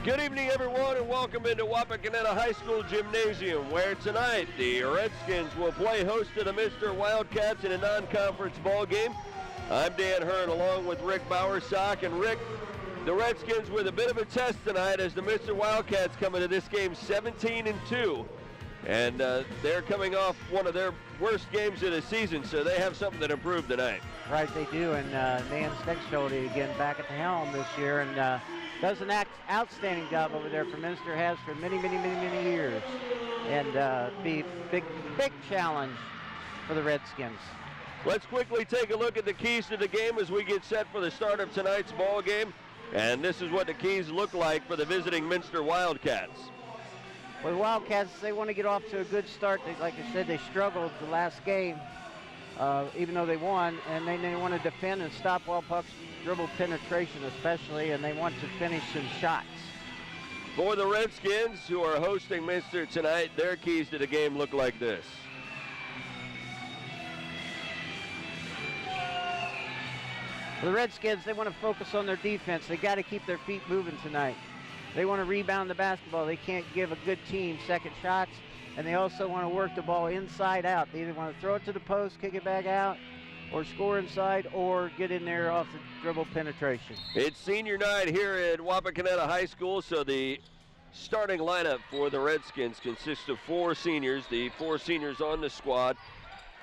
Good evening, everyone, and welcome into Wapakoneta High School Gymnasium, where tonight the Redskins will play host to the Minster Wildcats in a non-conference ball game. I'm Dan Hirn, along with Rick Bowersock. And Rick, the Redskins with a bit of a test tonight as the Minster Wildcats come into this game 17-2. And they're coming off one of their worst games of the season, so they have something that improved tonight. Right, they do, and Dan Steckschulte again back at the helm this year, and does an outstanding job over there for Minster, has for many years. And be big challenge for the Redskins. Let's quickly take a look at the keys to the game as we get set for the start of tonight's ball game. And this is what the keys look like for the visiting Minster Wildcats. Well, the Wildcats, they want to get off to a good start. Like I said, they struggled the last game, even though they won, and they want to defend and stop wild pucks, dribble penetration especially, and they want to finish some shots. For the Redskins, who are hosting Minster tonight, their keys to the game look like this. For the Redskins, they want to focus on their defense. They got to keep their feet moving tonight. They want to rebound the basketball. They can't give a good team second shots, and they also want to work the ball inside out. They either want to throw it to the post, kick it back out, or score inside, or get in there off the dribble penetration. It's senior night here at Wapakoneta High School, so the starting lineup for the Redskins consists of 4 seniors, the 4 seniors on the squad,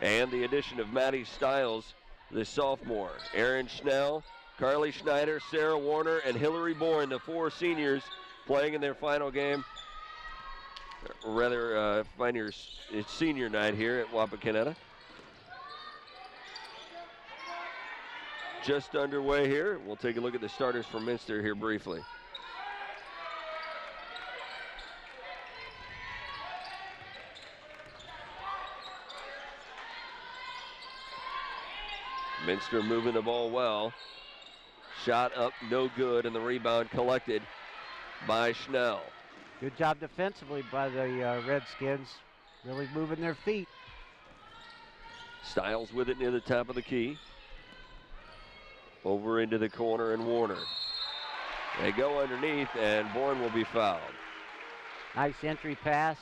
and the addition of Maddie Stiles, the sophomore. Aaron Schnell, Carly Schneider, Sarah Warner, and Hillary Bourne, the 4 seniors playing in their final game. It's senior night here at Wapakoneta. Just underway here. We'll take a look at the starters for Minster here briefly. Minster moving the ball well. Shot up, no good, and the rebound collected by Schnell. Good job defensively by the Redskins, really moving their feet. Stiles with it near the top of the key. Over into the corner, and Warner. They go underneath, and Bourne will be fouled. Nice entry pass.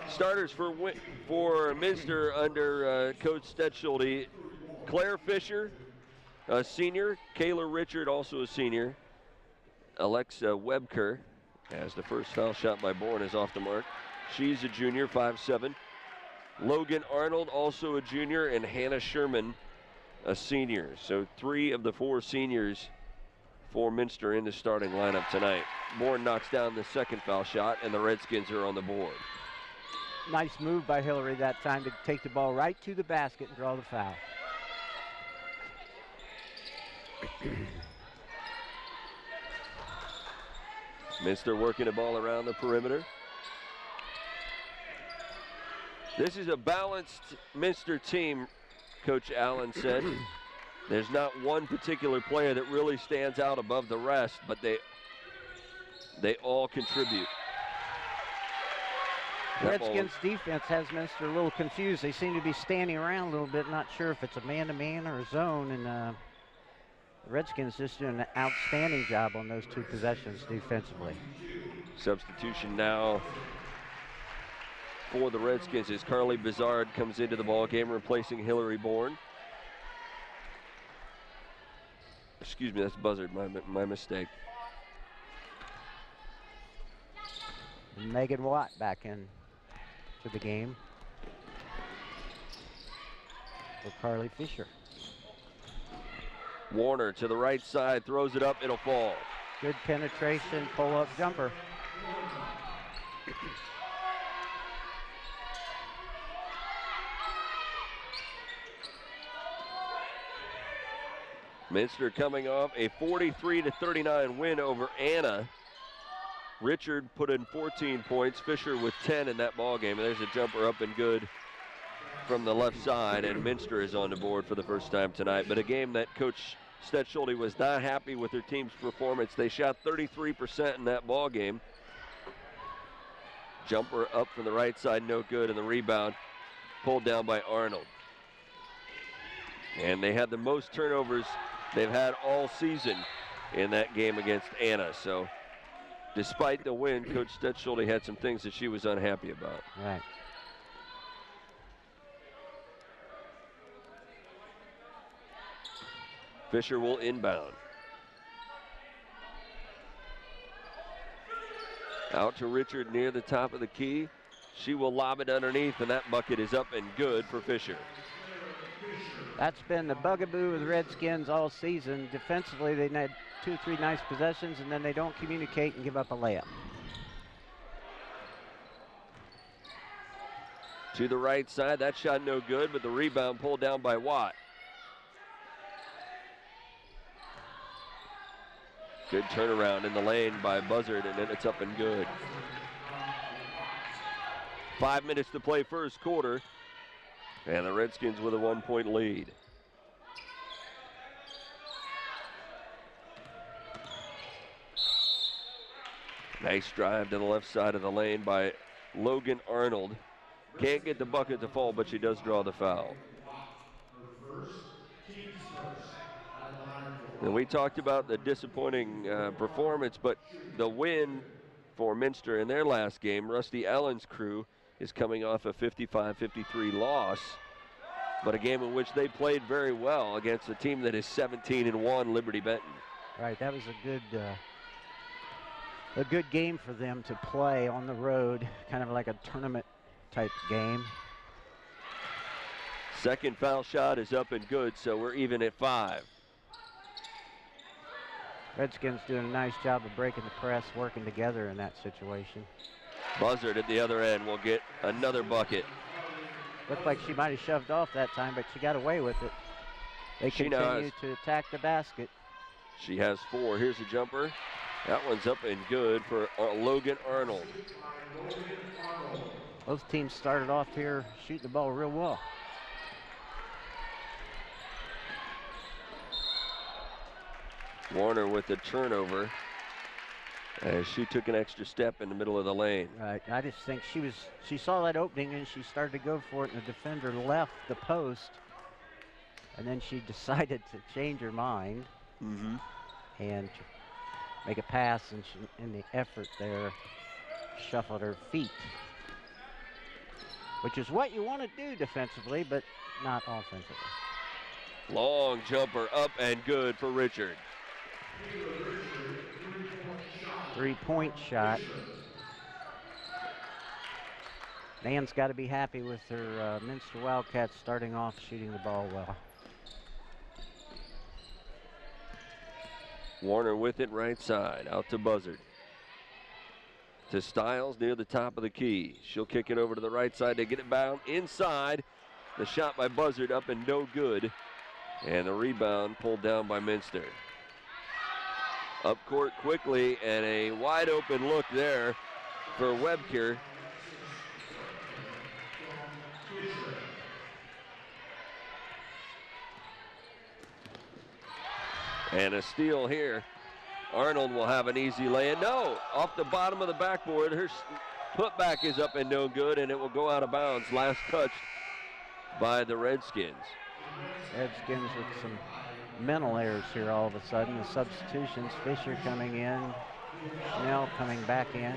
Starters for Minster under Coach Steckschulte: Claire Fisher, a senior. Kayla Richard, also a senior. Alexa Webker, as the first foul shot by Bourne is off the mark. She's a junior, 5'7". Logan Arnold, also a junior, and Hannah Sherman, a senior. So 3 of the 4 seniors for Minster in the starting lineup tonight. Bourne knocks down the second foul shot, and the Redskins are on the board. Nice move by Hillary that time to take the ball right to the basket and draw the foul. Minster working the ball around the perimeter. This is a balanced Minster team, Coach Allen said. There's not one particular player that really stands out above the rest, but they all contribute. Redskins defense has Minster a little confused. They seem to be standing around a little bit, not sure if it's a man-to-man or a zone, and the Redskins just doing an outstanding job on those 2 possessions defensively. Substitution now for the Redskins as Carly Bizard comes into the ball game, replacing Hillary Bourne. Excuse me, that's Buzzard, my mistake. Megan Watt back in to the game for Carly Fisher. Warner to the right side, throws it up, it'll fall. Good penetration, pull-up jumper. Minster coming off a 43-39 win over Anna. Richard put in 14 points, Fisher with 10 in that ball game. And there's a jumper up and good from the left side, and Minster is on the board for the first time tonight. But a game that Coach Steckschulte was not happy with their team's performance. They shot 33% in that ball game. Jumper up from the right side, no good, and the rebound pulled down by Arnold. And they had the most turnovers they've had all season in that game against Anna. So despite the win, Coach Stetschulde had some things that she was unhappy about. Right. Fisher will inbound. Out to Richard near the top of the key. She will lob it underneath, and that bucket is up and good for Fisher. That's been the bugaboo of the Redskins all season. Defensively, they had 2 or 3 nice possessions, and then they don't communicate and give up a layup. To the right side, that shot no good, but the rebound pulled down by Watt. Good turnaround in the lane by Buzzard, and then it's up and good. 5 minutes to play first quarter, and the Redskins with a 1-point lead. Nice drive to the left side of the lane by Logan Arnold. Can't get the bucket to fall, but she does draw the foul. And we talked about the disappointing performance, but the win for Minster in their last game, Rusty Allen's crew, is coming off a 55-53 loss, but a game in which they played very well against a team that is 17-1, Liberty Benton. Right, that was a good game for them to play on the road, kind of like a tournament type game. Second foul shot is up and good, so we're even at 5. Redskins doing a nice job of breaking the press, working together in that situation. Buzzard at the other end will get another bucket. Looked like she might have shoved off that time, but she got away with it. They continue to attack the basket. She has 4. Here's a jumper. That one's up and good for Logan Arnold. Both teams started off here shooting the ball real well. Warner with the turnover as she took an extra step in the middle of the lane. Right, I just think she saw that opening and she started to go for it, and the defender left the post, and then she decided to change her mind and make a pass, and she, in the effort there, shuffled her feet, which is what you want to do defensively, but not offensively. Long jumper up and good for Richard. 3-point shot. Nan's got to be happy with her Minster Wildcats starting off shooting the ball well. Warner with it right side, out to Buzzard. To Stiles near the top of the key. She'll kick it over to the right side to get it bound inside. The shot by Buzzard up and no good. And the rebound pulled down by Minster. Up court quickly, and a wide open look there for Webker. And a steal here. Arnold will have an easy lay-in. No, off the bottom of the backboard. Her putback is up and no good, and it will go out of bounds. Last touched by the Redskins. Redskins with some mental errors here all of a sudden. The substitutions, Fisher coming in, Schnell coming back in.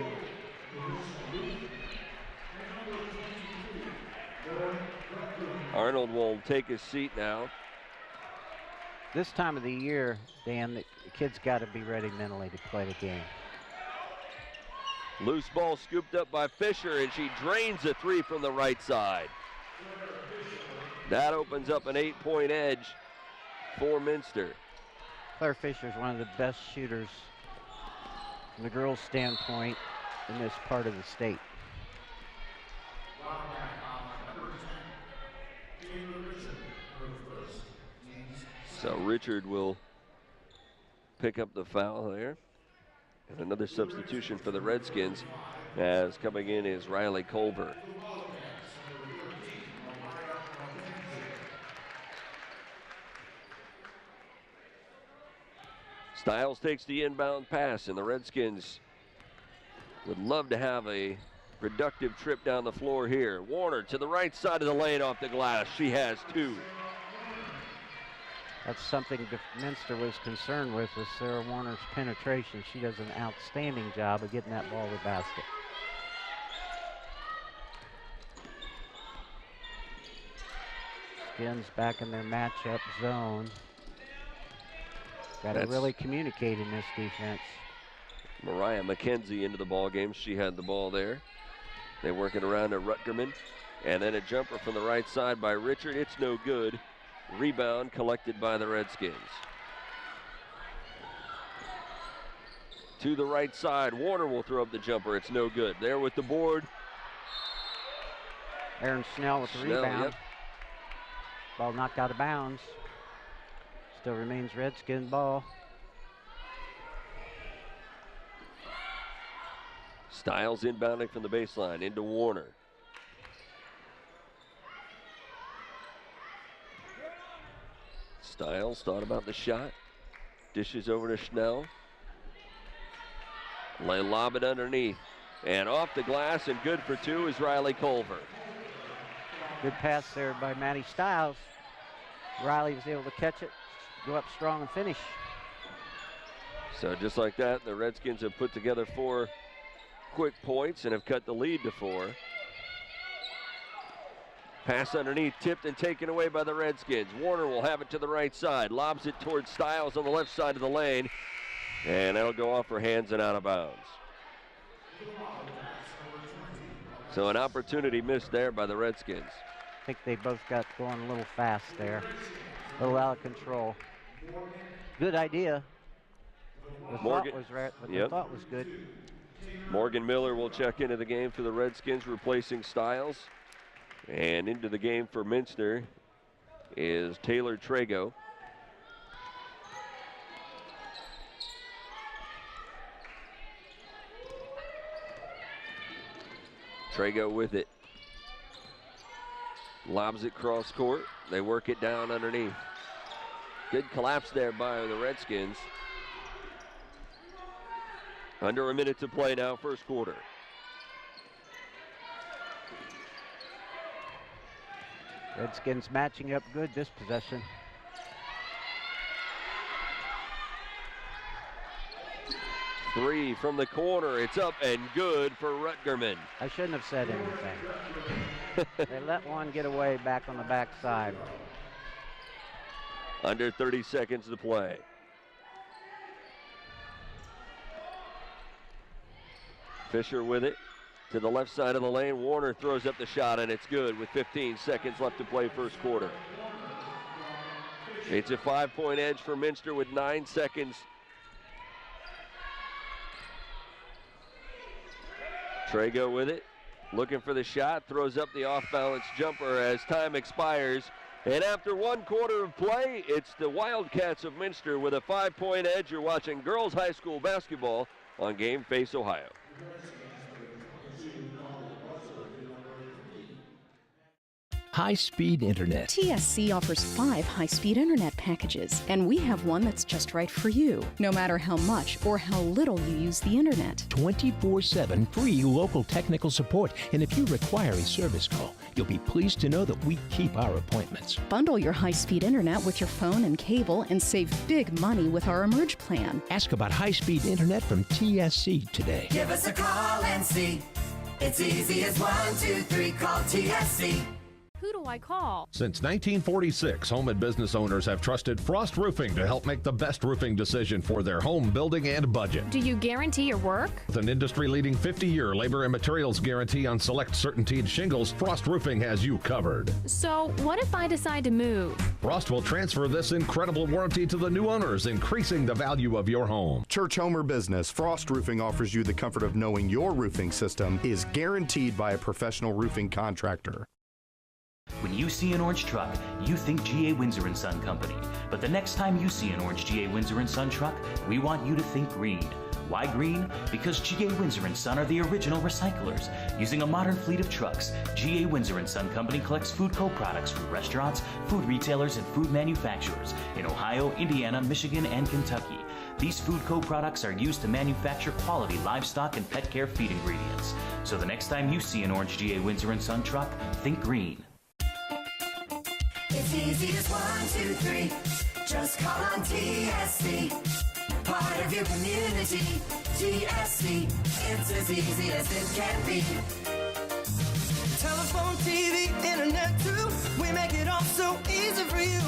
Arnold will take his seat now. This time of the year, Dan, the kids got to be ready mentally to play the game. Loose ball scooped up by Fisher, and she drains a 3 from the right side. That opens up an 8-point edge for Minster. Claire Fisher is one of the best shooters from the girls' standpoint in this part of the state. So Richard will pick up the foul there. And another substitution for the Redskins, as coming in is Riley Culver. Stiles takes the inbound pass, and the Redskins would love to have a productive trip down the floor here. Warner to the right side of the lane off the glass. She has 2. That's something Minster was concerned with Sarah Warner's penetration. She does an outstanding job of getting that ball to the basket. Skins back in their matchup zone. Got to really communicate in this defense. Mariah McKenzie into the ball game. She had the ball there. They work it around to Rutgerman. And then a jumper from the right side by Richard. It's no good. Rebound collected by the Redskins. To the right side. Warner will throw up the jumper. It's no good. There with the board. Aaron Snell with the rebound. Yep. Ball knocked out of bounds. Still remains Redskin ball. Styles inbounding from the baseline into Warner. Styles thought about the shot. Dishes over to Schnell. They lob it underneath. And off the glass and good for two is Riley Culver. Good pass there by Maddie Styles. Riley was able to catch it, go up strong and finish. So just like that, the Redskins have put together 4 quick points and have cut the lead to 4. Pass underneath, tipped and taken away by the Redskins. Warner will have it to the right side, lobs it towards Styles on the left side of the lane, and that'll go off for hands and out of bounds. So an opportunity missed there by the Redskins. I think they both got going a little fast there, a little out of control. Good idea. The thought was right, but the thought was good. Morgan Miller will check into the game for the Redskins, replacing Styles. And into the game for Minster is Taylor Trago. Trago with it. Lobs it cross court. They work it down underneath. Good collapse there by the Redskins. Under a minute to play now, first quarter. Redskins matching up good this possession. Three from the corner. It's up and good for Rutgerman. I shouldn't have said anything. They let one get away back on the backside. Under 30 seconds to play. Fisher with it. To the left side of the lane, Warner throws up the shot, and it's good with 15 seconds left to play first quarter. It's a 5-point edge for Minster with 9 seconds. Trago with it, looking for the shot, throws up the off-balance jumper as time expires. And after 1 quarter of play, it's the Wildcats of Minster with a 5-point edge. You're watching girls high school basketball on Game Face Ohio. High-speed internet. TSC offers 5 high-speed internet packages, and we have one that's just right for you, no matter how much or how little you use the internet. 24/7 free local technical support, and if you require a service call, you'll be pleased to know that we keep our appointments. Bundle your high-speed internet with your phone and cable and save big money with our Emerge plan. Ask about high-speed internet from TSC today. Give us a call and see. It's easy as 1, 2, 3, call TSC. Who do I call? Since 1946, home and business owners have trusted Frost Roofing to help make the best roofing decision for their home building and budget. Do you guarantee your work? With an industry-leading 50-year labor and materials guarantee on select CertainTeed shingles, Frost Roofing has you covered. So, what if I decide to move? Frost will transfer this incredible warranty to the new owners, increasing the value of your home. Church, home, or business, Frost Roofing offers you the comfort of knowing your roofing system is guaranteed by a professional roofing contractor. When you see an orange truck, you think G.A. Windsor & Son Company. But the next time you see an orange G.A. Windsor & Son truck, we want you to think green. Why green? Because G.A. Windsor & Son are the original recyclers. Using a modern fleet of trucks, G.A. Windsor & Son Company collects food co-products from restaurants, food retailers, and food manufacturers in Ohio, Indiana, Michigan, and Kentucky. These food co-products are used to manufacture quality livestock and pet care feed ingredients. So the next time you see an orange G.A. Windsor & Son truck, think green. It's easy as 1, 2, 3. Just call on TSC. Part of your community. TSC. It's as easy as it can be. Telephone, TV, internet too. We make it all so easy for you.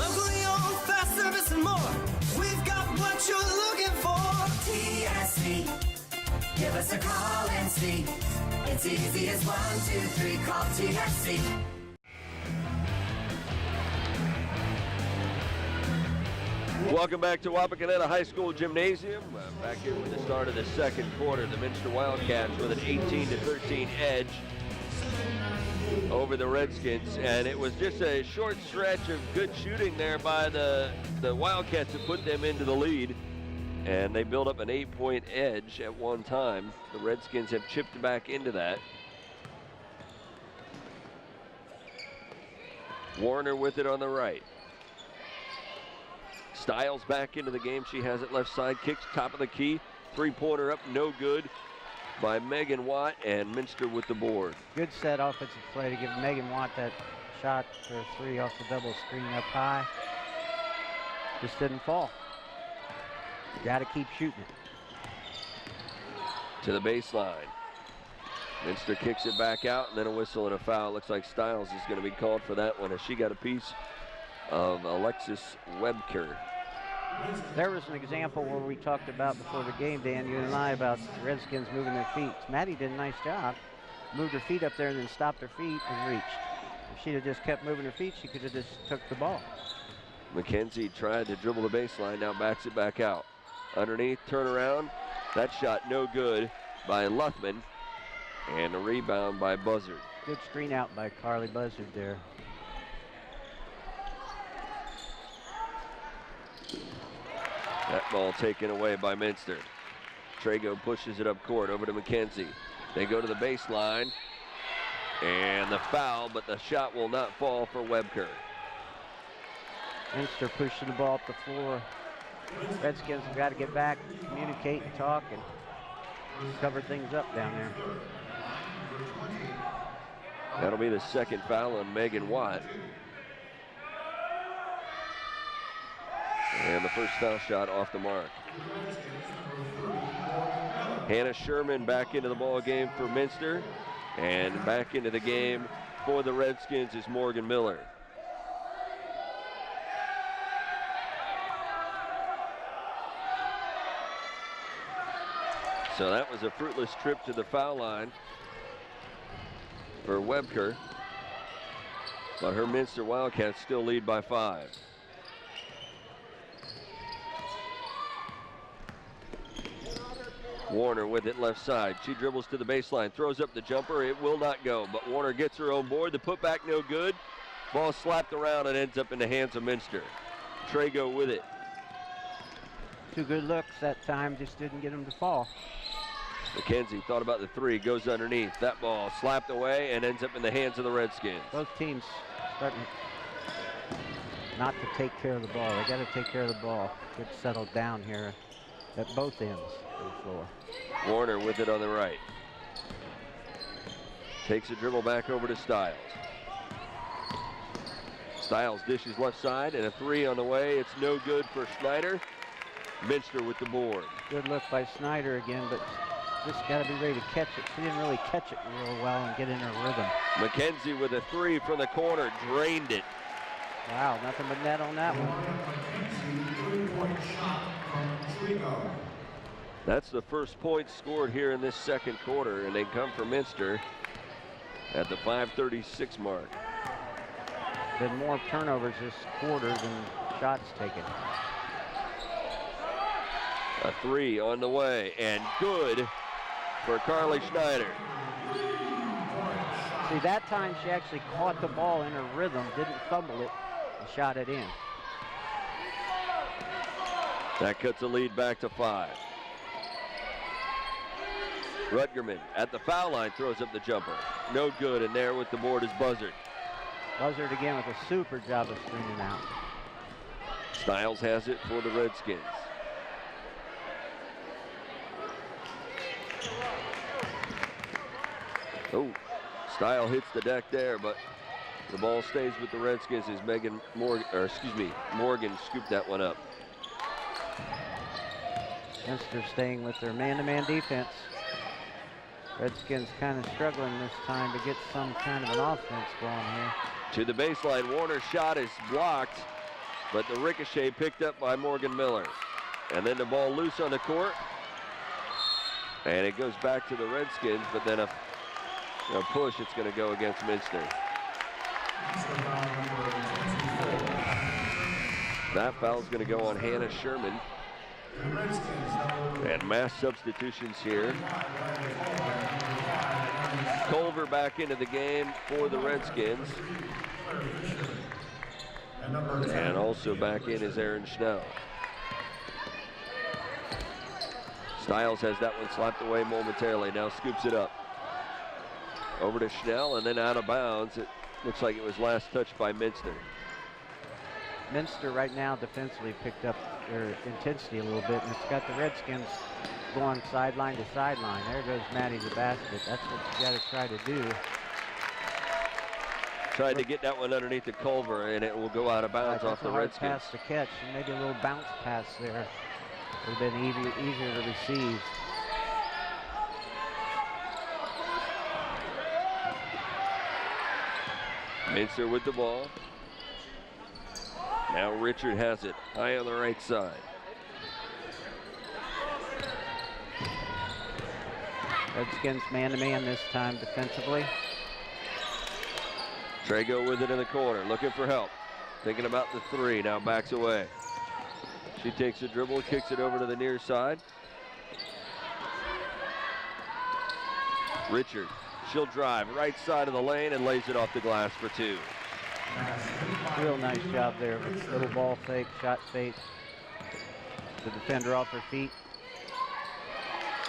Locally owned, fast service and more. We've got what you're looking for. TSC. Give us a call and see. It's easy as 1, 2, 3. Call TSC. Welcome back to Wapakoneta High School Gymnasium. Back here with the start of the second quarter. The Minster Wildcats with an 18-13 edge over the Redskins. And it was just a short stretch of good shooting there by the Wildcats to put them into the lead. And they built up an 8-point edge at one time. The Redskins have chipped back into that. Warner with it on the right. Stiles back into the game. She has it left side. Kicks top of the key. Three-pointer up, no good by Megan Watt, and Minster with the board. Good set offensive play to give Megan Watt that shot for a three off the double screen up high. Just didn't fall. Got to keep shooting it. To the baseline. Minster kicks it back out, and then a whistle and a foul. Looks like Stiles is going to be called for that one as she got a piece of Alexis Webker. There was an example where we talked about before the game, Dan, you and I, about the Redskins moving their feet. Maddie did a nice job. Moved her feet up there and then stopped her feet and reached. If she'd have just kept moving her feet, she could have just took the ball. McKenzie tried to dribble the baseline, now backs it back out. Underneath, turn around. That shot no good by Luthman. And a rebound by Buzzard. Good screen out by Carly Buzzard there. That ball taken away by Minster. Trago pushes it up court over to McKenzie. They go to the baseline. And the foul, but the shot will not fall for Webker. Minster pushing the ball up the floor. Redskins have got to get back, communicate and talk and cover things up down there. That'll be the second foul on Megan Watt. And the first foul shot off the mark. Hannah Sherman back into the ball game for Minster. And back into the game for the Redskins is Morgan Miller. So that was a fruitless trip to the foul line for Webker. But her Minster Wildcats still lead by 5. Warner with it left side. She dribbles to the baseline, throws up the jumper. It will not go, but Warner gets her own board. The putback no good. Ball slapped around and ends up in the hands of Minster. Trago with it. 2 good looks that time, just didn't get them to fall. McKenzie thought about the three, goes underneath. That ball slapped away and ends up in the hands of the Redskins. Both teams starting not to take care of the ball. They got to take care of the ball. Get settled down here at both ends of the floor. Warner with it on the right. Takes a dribble back over to Stiles. Stiles dishes left side and a three on the way. It's no good for Schneider. Minster with the board. Good look by Snyder again, but just got to be ready to catch it. She didn't really catch it real well and get in her rhythm. McKenzie with a three from the corner, drained it. Wow, nothing but net on that one. That's the first point scored here in this second quarter, and they come from Minster at the 5:36 mark. Been more turnovers this quarter than shots taken. A three on the way, and good for Carly Schneider. See, that time she actually caught the ball in her rhythm, didn't fumble it, and shot it in. That cuts the lead back to 5. Rutgerman at the foul line throws up the jumper. No good, and there with the board is Buzzard. Buzzard again with a super job of screening out. Stiles has it for the Redskins. Oh, Stile hits the deck there, but The ball stays with the Redskins as Morgan scooped that one up. Minster staying with their man-to-man defense. Redskins kind of struggling this time to get some kind of an offense going here. To the baseline, Warner's shot is blocked, but the ricochet picked up by Morgan Miller. And then the ball loose on the court. And it goes back to the Redskins, but then a push, it's going to go against Minster. That foul's going to go on Hannah Sherman. And mass substitutions here. Culver back into the game for the Redskins. And also back in is Aaron Schnell. Stiles has that one slapped away momentarily. Now scoops it up. Over to Schnell and then out of bounds. It looks like it was last touched by Minster. Minster right now defensively picked up their intensity a little bit, and it's got the Redskins going sideline to sideline. There goes Maddie the basket. That's what you got to try to do. Tried to get that one underneath the Culver, and it will go out of bounds off the Redskins. Pass to catch, and maybe a little bounce pass there. Would have been easier to receive. Minster with the ball. Now Richard has it high on the right side. Redskins man-to-man this time defensively. Trago with it in the corner, looking for help. Thinking about the three, now backs away. She takes a dribble, kicks it over to the near side. Richard, she'll drive right side of the lane and lays it off the glass for two. Real nice job there. Little ball fake, shot fake. The defender off her feet.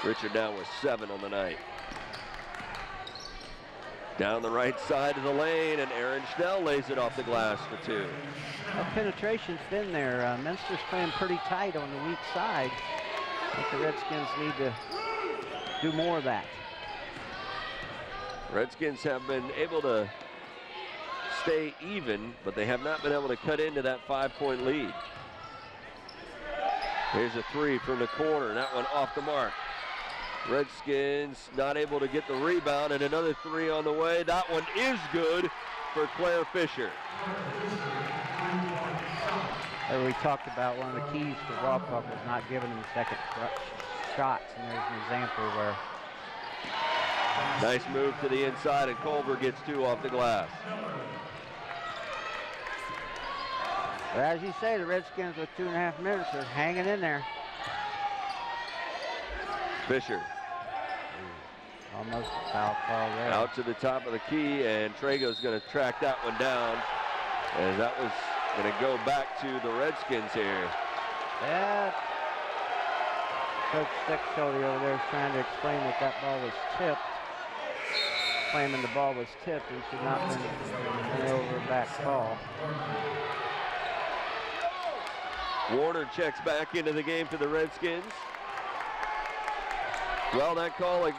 Richard down with 7 on the night. Down the right side of the lane, and Aaron Schnell lays it off the glass for two. Well, penetration's been there. Minster's playing pretty tight on the weak side. I think the Redskins need to do more of that. Redskins have been able to stay even, but they have not been able to cut into that 5-point lead. Here's a three from the corner, that one off the mark. Redskins not able to get the rebound, and another three on the way. That one is good for Claire Fisher. As we talked about, one of the keys to Wapak was not giving them second shots, and there's an example where. Nice move to the inside, and Culver gets 2 off the glass. But as you say, the Redskins with 2.5 minutes are hanging in there. Fisher. Almost a foul call there. Out to the top of the key, and Trago's going to track that one down. And that was going to go back to the Redskins here. Yeah. Coach Steckschulte over there is trying to explain that that ball was tipped. Claiming the ball was tipped. It should not have been an over-back call. Warner checks back into the game for the Redskins. Well, that call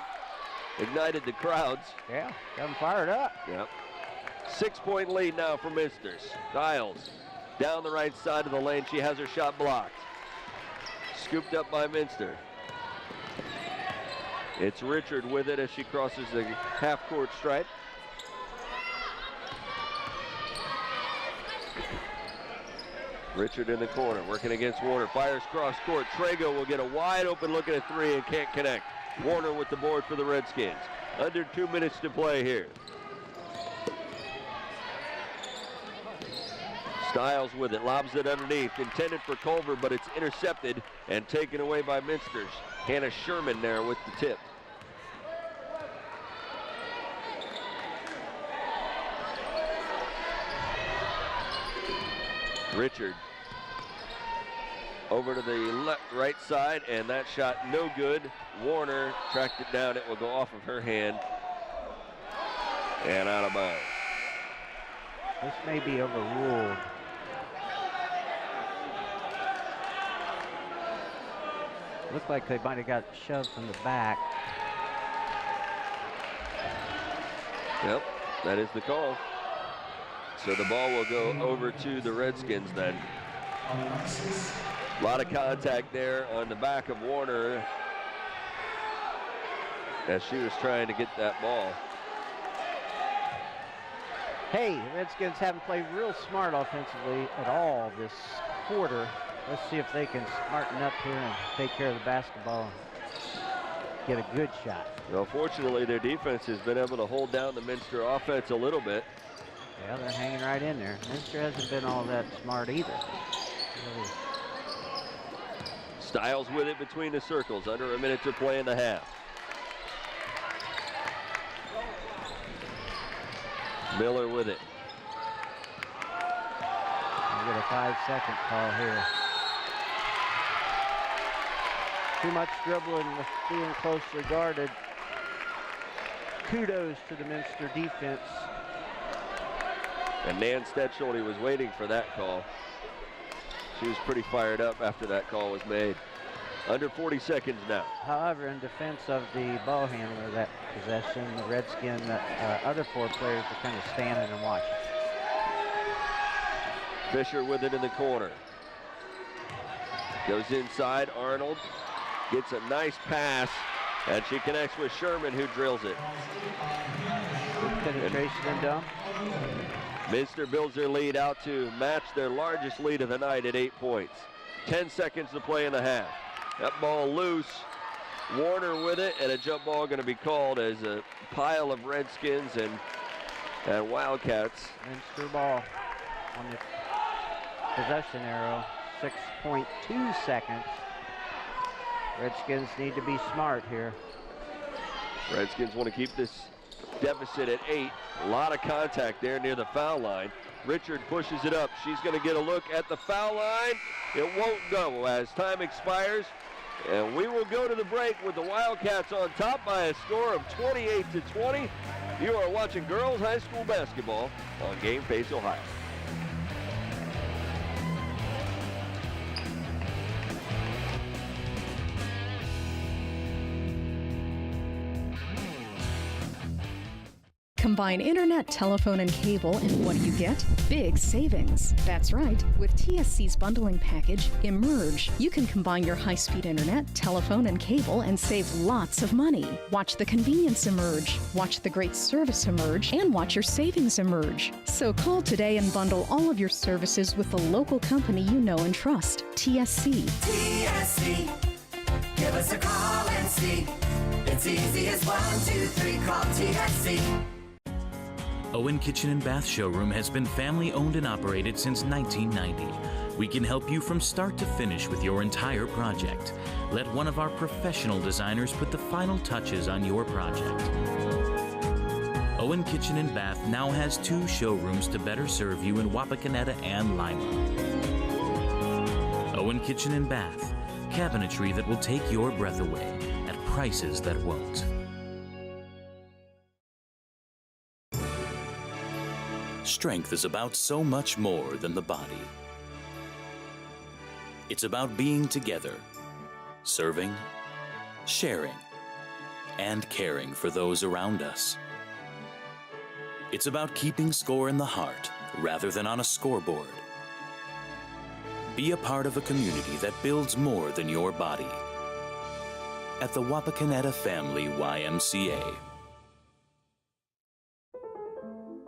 ignited the crowds. Yeah, got them fired up. Yep. 6-point lead now for Minster. Stiles down the right side of the lane. She has her shot blocked. Scooped up by Minster. It's Richard with it as she crosses the half-court stripe. Richard in the corner, working against Warner. Fires cross court. Trago will get a wide open look at a three and can't connect. Warner with the board for the Redskins. Under 2 minutes to play here. Stiles with it, lobs it underneath. Intended for Culver, but it's intercepted and taken away by Minster's. Hannah Sherman there with the tip. Richard over to the right side, and that shot no good. Warner tracked it down. It will go off of her hand and out of bounds. This may be overruled. Looked like they might have got shoved from the back. Yep, that is the call. So the ball will go over to the Redskins then. A lot of contact there on the back of Warner as she was trying to get that ball. Hey, the Redskins haven't played real smart offensively at all this quarter. Let's see if they can smarten up here and take care of the basketball and get a good shot. Well, fortunately, their defense has been able to hold down the Minster offense a little bit. Yeah, they're hanging right in there. Minster hasn't been all that smart either. Really. Styles with it between the circles. Under a minute to play in the half. Miller with it. We get a 5-second call here. Too much dribbling with being closely guarded. Kudos to the Minster defense. And Nan Stetschulde was waiting for that call. She was pretty fired up after that call was made. Under 40 seconds now. However, in defense of the ball handler that possession, the Redskin, other 4 players are kind of standing and watching. Fisher with it in the corner. Goes inside, Arnold gets a nice pass, and she connects with Sherman, who drills it. Good penetration and dump. Minster builds their lead out to match their largest lead of the night at 8 points. 10 seconds to play in the half. That ball loose. Warner with it, and a jump ball going to be called as a pile of Redskins and Wildcats. Minster ball on the possession arrow. 6.2 seconds. Redskins need to be smart here. Redskins want to keep this deficit at 8. A lot of contact there near the foul line. Richard pushes it up. She's going to get a look at the foul line. It won't go as time expires. And we will go to the break with the Wildcats on top by a score of 28-20. You are watching girls high school basketball on Game Face Ohio. Combine internet, telephone, and cable, and what do you get? Big savings. That's right. With TSC's bundling package, Emerge, you can combine your high-speed internet, telephone, and cable and save lots of money. Watch the convenience emerge, watch the great service emerge, and watch your savings emerge. So call today and bundle all of your services with the local company you know and trust, TSC. TSC. Give us a call and see. It's easy as 1, 2, 3. Call TSC. Owen Kitchen and Bath Showroom has been family owned and operated since 1990. We can help you from start to finish with your entire project. Let one of our professional designers put the final touches on your project. Owen Kitchen and Bath now has 2 showrooms to better serve you in Wapakoneta and Lima. Owen Kitchen and Bath, cabinetry that will take your breath away at prices that won't. Strength is about so much more than the body. It's about being together, serving, sharing, and caring for those around us. It's about keeping score in the heart rather than on a scoreboard. Be a part of a community that builds more than your body. At the Wapakoneta Family YMCA.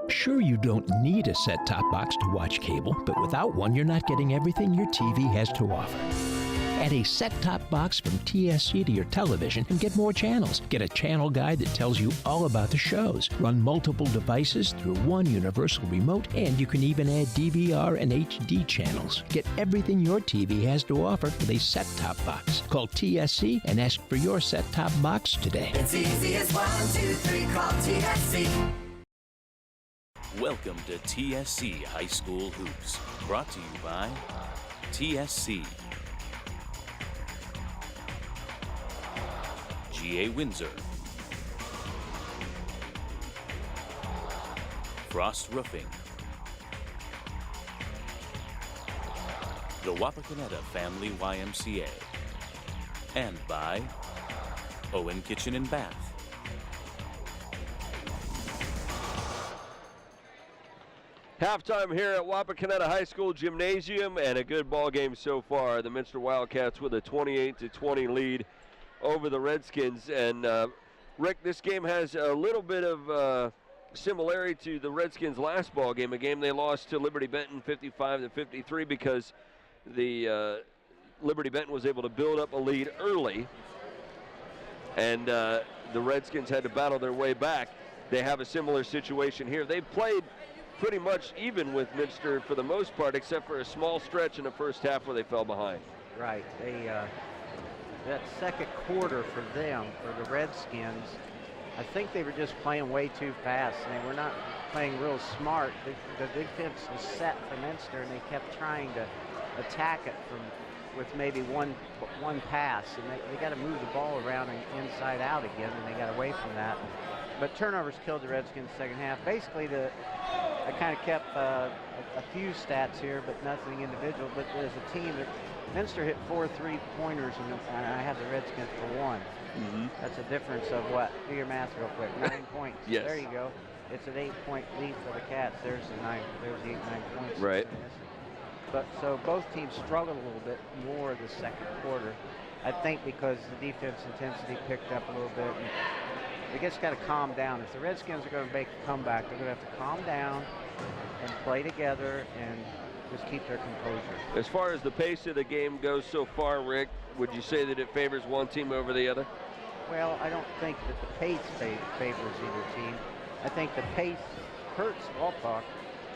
Sure, you don't need a set-top box to watch cable, but without one, you're not getting everything your TV has to offer. Add a set-top box from TSC to your television and get more channels. Get a channel guide that tells you all about the shows. Run multiple devices through one universal remote, and you can even add DVR and HD channels. Get everything your TV has to offer with a set-top box. Call TSC and ask for your set-top box today. It's easy as 1, 2, 3. Call TSC. Welcome to TSC High School Hoops, brought to you by TSC, GA Windsor, Frost Roofing, the Wapakoneta Family YMCA, and by Owen Kitchen and Bath. Halftime here at Wapakoneta High School Gymnasium, and a good ball game so far. The Minster Wildcats with a 28-20 lead over the Redskins. And Rick, this game has a little bit of similarity to the Redskins' last ball game, a game they lost to Liberty Benton 55-53 because the Liberty Benton was able to build up a lead early, and the Redskins had to battle their way back. They have a similar situation here. They've played pretty much even with Minster for the most part, except for a small stretch in the first half where they fell behind. Right. They that second quarter for them, for the Redskins, I think they were just playing way too fast, and they were not playing real smart. The defense was set for Minster, and they kept trying to attack it with maybe one pass, and they got to move the ball around and inside out again, and they got away from that. But turnovers killed the Redskins second half. Basically, I kind of kept a few stats here, but nothing individual. But as a team, Minster hit 4 3-pointers, and I had the Redskins for 1. Mm-hmm. That's a difference of what? Do your math real quick. 9 points. Yes. There you go. It's an 8-point lead for the Cats. There's the 8-9 points. Right. But so both teams struggled a little bit more the second quarter. I think because the defense intensity picked up a little bit. And they just got to calm down. If the Redskins are going to make a comeback, they're going to have to calm down and play together and just keep their composure. As far as the pace of the game goes so far, Rick, would you say that it favors one team over the other? Well, I don't think that the pace favors either team. I think the pace hurts Wapak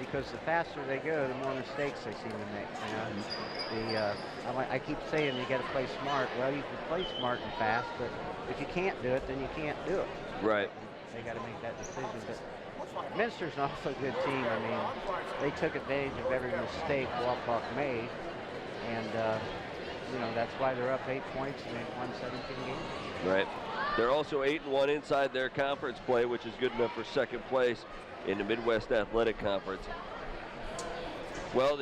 because the faster they go, the more mistakes they seem to make. You know? I keep saying you got to play smart. Well, you can play smart and fast, but if you can't do it, then you can't do it. Right. They got to make that decision. But Minster's an awfully good team. I mean, they took advantage of every mistake Wapak made, and that's why they're up 8 points and they've won 17 games. Right. They're also 8-1 inside their conference play, which is good enough for second place in the Midwest Athletic Conference. Well,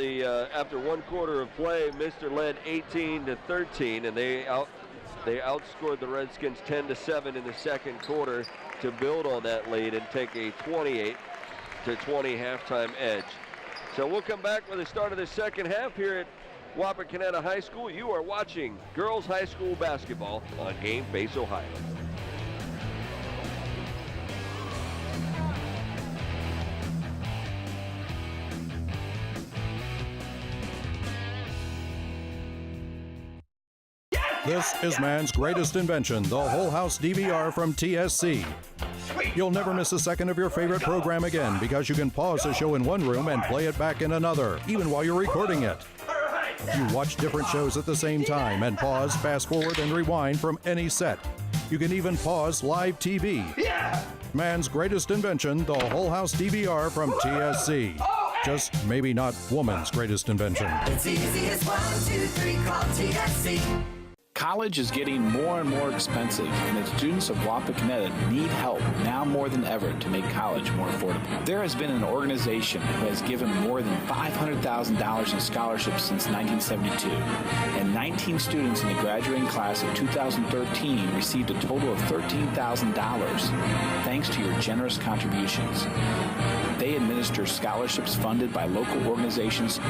after one quarter of play, Minster led 18-13, and they outscored the Redskins 10-7 in the second quarter to build on that lead and take a 28-20 halftime edge. So we'll come back with the start of the second half here at Wapakoneta High School. You are watching girls high school basketball on Game Face Ohio. This is man's greatest invention, the Whole House DVR from TSC. You'll never miss a second of your favorite program again because you can pause the show in one room and play it back in another, even while you're recording it. You watch different shows at the same time and pause, fast forward, and rewind from any set. You can even pause live TV. Yeah! Man's greatest invention, the Whole House DVR from TSC. Just maybe not woman's greatest invention. It's easy as 1, 2, 3, call TSC. College is getting more and more expensive, and the students of Wapakoneta need help now more than ever to make college more affordable. There has been an organization who has given more than $500,000 in scholarships since 1972, and 19 students in the graduating class of 2013 received a total of $13,000 thanks to your generous contributions. They administer scholarships funded by local organizations.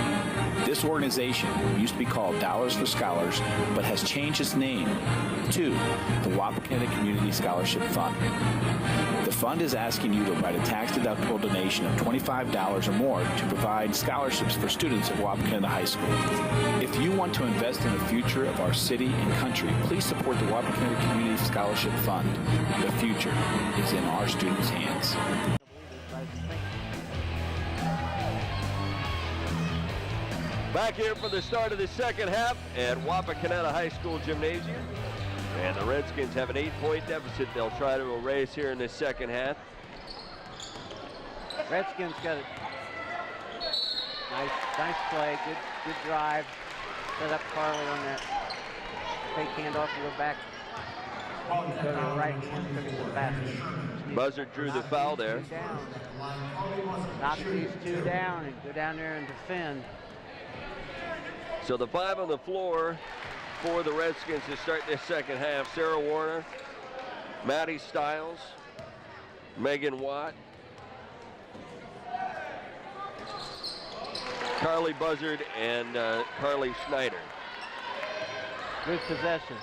This organization used to be called Dollars for Scholars, but has changed its name to the Wapakoneta Community Scholarship Fund. The fund is asking you to write a tax-deductible donation of $25 or more to provide scholarships for students of Wapakoneta High School. If you want to invest in the future of our city and country, please support the Wapakoneta Community Scholarship Fund. The future is in our students' hands. Back here for the start of the second half at Wapakoneta High School Gymnasium. And the Redskins have an 8-point deficit they'll try to erase here in the second half. Redskins got a nice play, good drive. Set up Carly on that fake handoff and go back. Go to the right hand, took it to the basket. Buzzard drew the foul there. Knock these two down and go down there and defend. So the 5 on the floor for the Redskins to start this second half. Sarah Warner, Maddie Stiles, Megan Watt, Carly Buzzard and Carly Schneider. Good possession.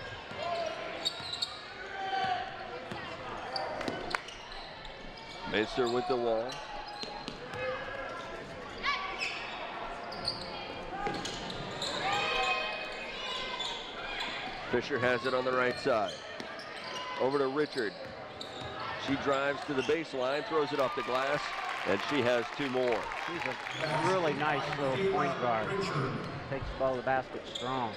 Minster with the wall. Fisher has it on the right side. Over to Richard. She drives to the baseline, throws it off the glass, and she has 2 more. She's a really nice little point guard. Takes the ball to the basket strong.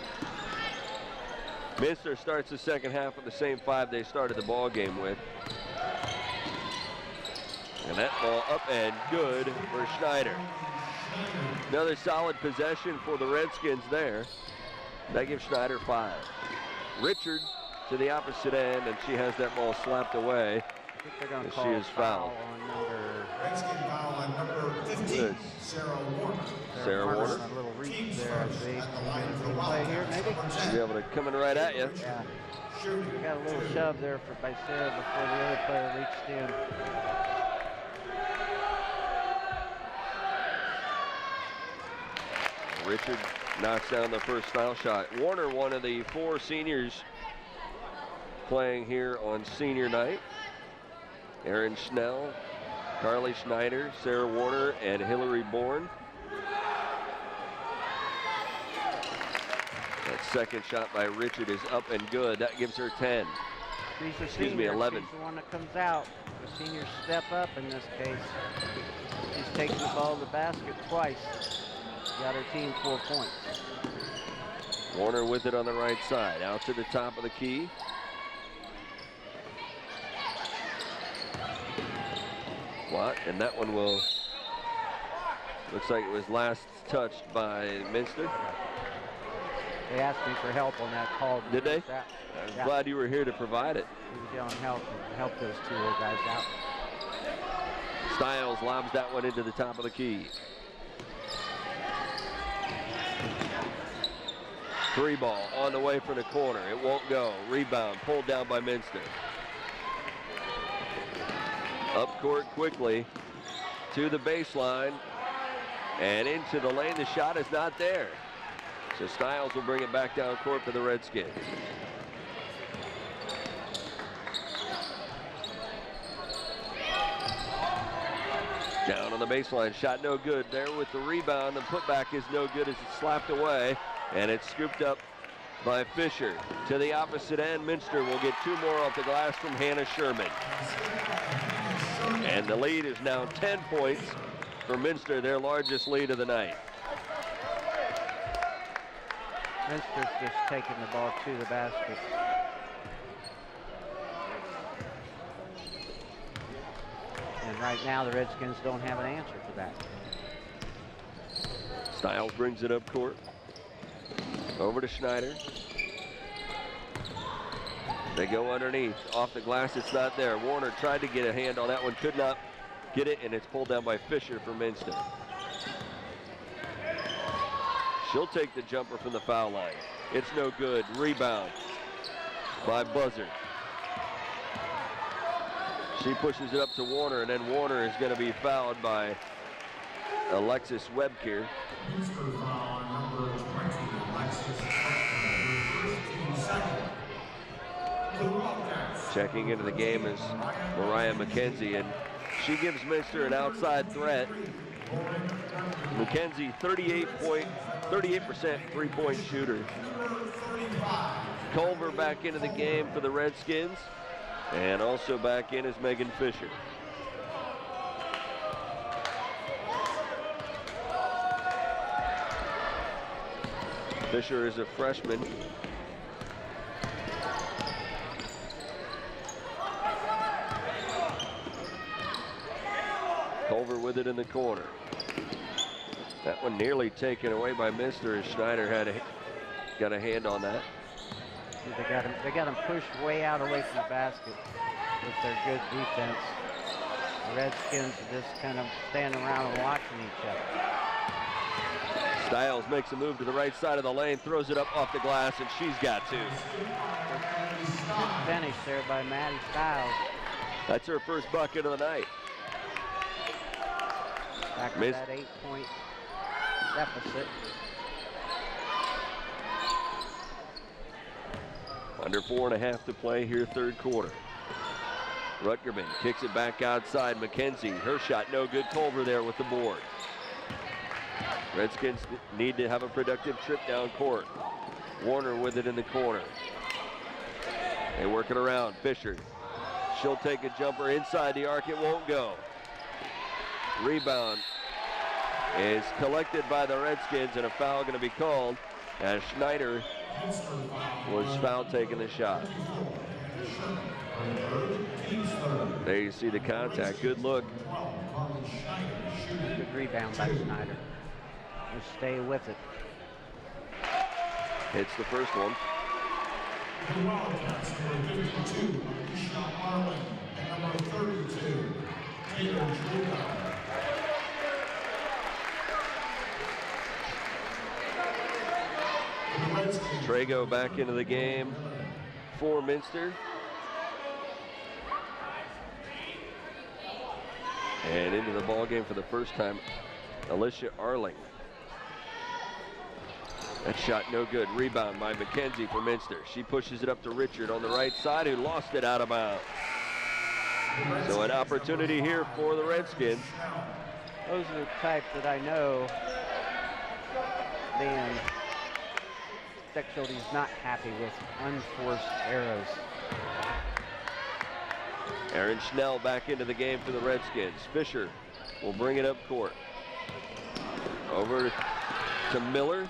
Minster starts the second half with the same 5 they started the ball game with. And that ball up and good for Schneider. Another solid possession for the Redskins there. That gives Schneider 5. Richard to the opposite end, and she has that ball slapped away. I think they're going to call she is fouled. On number Redskin foul on number 15, Sarah Warner. Sarah Warner. A little reach there, I see. Play here, maybe? She'll be able to come in right at you. Yeah. Got a little shove there by Sarah before the other player reached in. Richard knocks down the first foul shot. Warner, one of the 4 seniors playing here on senior night. Erin Schnell, Carly Schneider, Sarah Warner, and Hillary Bourne. That second shot by Richard is up and good. That gives her 10. Excuse me, 11. She's the one that comes out. The seniors step up in this case. She's taken the ball to the basket twice. Got her team 4 points. Warner with it on the right side. Out to the top of the key. Watt, and that one will, looks like it was last touched by Minster. They asked me for help on that call. Did they? I'm glad you were here to provide it. He was yelling help those 2 little guys out. Stiles lobs that one into the top of the key. 3 ball on the way from the corner. It won't go. Rebound pulled down by Minster. Up court quickly to the baseline and into the lane. The shot is not there. So Stiles will bring it back down court for the Redskins. Down on the baseline, shot no good. There with the rebound, the putback is no good as it's slapped away, and it's scooped up by Fisher. To the opposite end, Minster will get 2 more off the glass from Hannah Sherman. And the lead is now 10 points for Minster, their largest lead of the night. Minster's just taking the ball to the basket. And right now the Redskins don't have an answer for that. Stiles brings it up court. Over to Schneider. They go underneath. Off the glass, it's not there. Warner tried to get a hand on that one, could not get it, and it's pulled down by Fisher for Minster. She'll take the jumper from the foul line. It's no good. Rebound by Buzzard. She pushes it up to Warner, and then Warner is going to be fouled by Alexis Webker. Checking into the game is Mariah McKenzie, and she gives Minster an outside threat. McKenzie, 38% three-point shooter. Culver back into the game for the Redskins, and also back in is Megan Fisher. Fisher is a freshman. Culver with it in the corner. That one nearly taken away by Minster as Schneider got a hand on that. They got him pushed way out away from the basket with their good defense. The Redskins are just kind of standing around and watching each other. Stiles makes a move to the right side of the lane, throws it up off the glass, and she's got 2. Good finish there by Maddie Stiles. That's her first bucket of the night. Back to that 8-point deficit. Under 4.5 to play here, third quarter. Rutgerman kicks it back outside. McKenzie, her shot no good. Culver there with the board. Redskins need to have a productive trip down court. Warner with it in the corner. They work it around. Fisher. She'll take a jumper inside the arc. It won't go. Rebound is collected by the Redskins, and a foul going to be called as Schneider was foul taking the shot. There you see the contact. Good look. Good rebound by Schneider. Just stay with it. Hits the first one. The Wildcats, number 52, Alicia Arlen, and number 32, Taylor Judah. Trago back into the game for Minster. And into the ball game for the first time, Alicia Arling. That shot no good. Rebound by McKenzie for Minster. She pushes it up to Richard on the right side, who lost it out of bounds. So an opportunity here for the Redskins. Those are the types that I know Dan Steckschulte is not happy with. Unforced arrows. Aaron Schnell back into the game for the Redskins. Fisher will bring it up court. Over to Miller.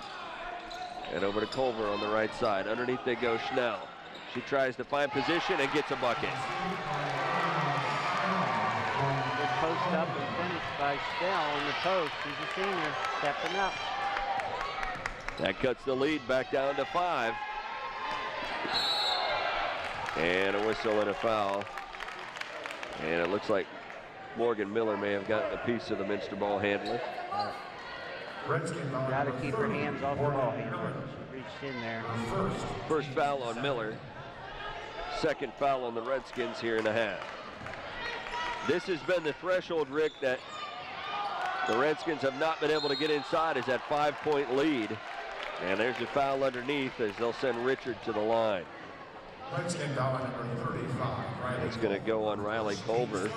And over to Culver on the right side. Underneath they go Schnell. She tries to find position and gets a bucket. Good post up and finish by Schnell on the post. She's a senior, stepping up. That cuts the lead back down to 5. And a whistle and a foul. And it looks like Morgan Miller may have gotten a piece of the Minster ball handler. Got to keep her hands off the ball handler. She reached in there. First foul on Miller. Second foul on the Redskins here in the half. This has been the threshold, Rick, that the Redskins have not been able to get inside, is that 5-point lead. And there's a foul underneath as they'll send Richard to the line. Redskin foul number 35. It's going to go on Riley Culver. At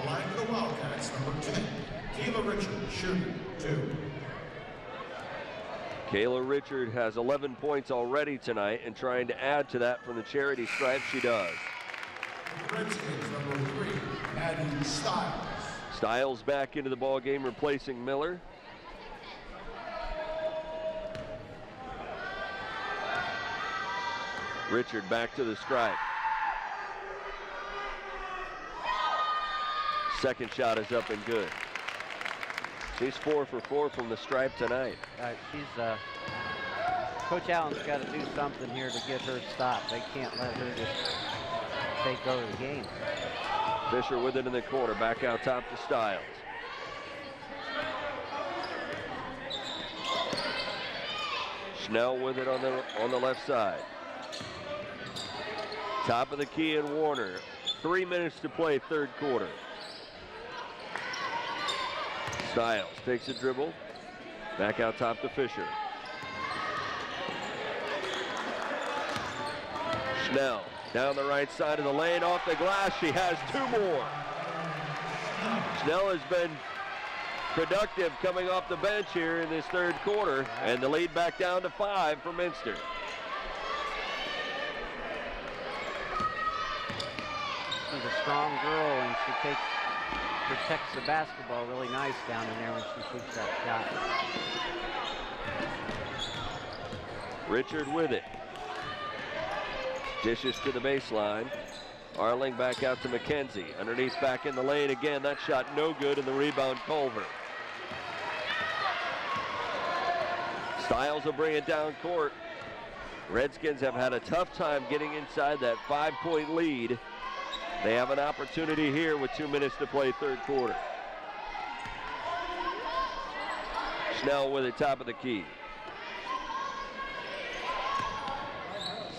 the line for the Wildcats, number 10, Kayla Richard, shooting 2. Kayla Richard has 11 points already tonight, and trying to add to that from the charity stripe, she does. Redskins, number 3, Addie Stiles. Stiles back into the ball game, replacing Miller. Richard back to the stripe. Second shot is up and good. She's 4 for 4 from the stripe tonight. Coach Allen's got to do something here to get her stopped. They can't let her just take over the game. Fisher with it in the corner, back out top to Stiles. Schnell with it on the left side. Top of the key in Warner. 3 minutes to play, third quarter. Stiles takes a dribble. Back out top to Fisher. Schnell down the right side of the lane, off the glass. She has 2 more. Schnell has been productive coming off the bench here in this third quarter, and the lead back down to 5 for Minster. She's a strong girl, and she protects the basketball really nice down in there when she shoots that shot. Richard with it. Dishes to the baseline. Arling back out to McKenzie. Underneath back in the lane again. That shot no good, and the rebound Culver. Stiles will bring it down court. Redskins have had a tough time getting inside that 5-point lead. They have an opportunity here with 2 minutes to play third quarter. Schnell with it top of the key.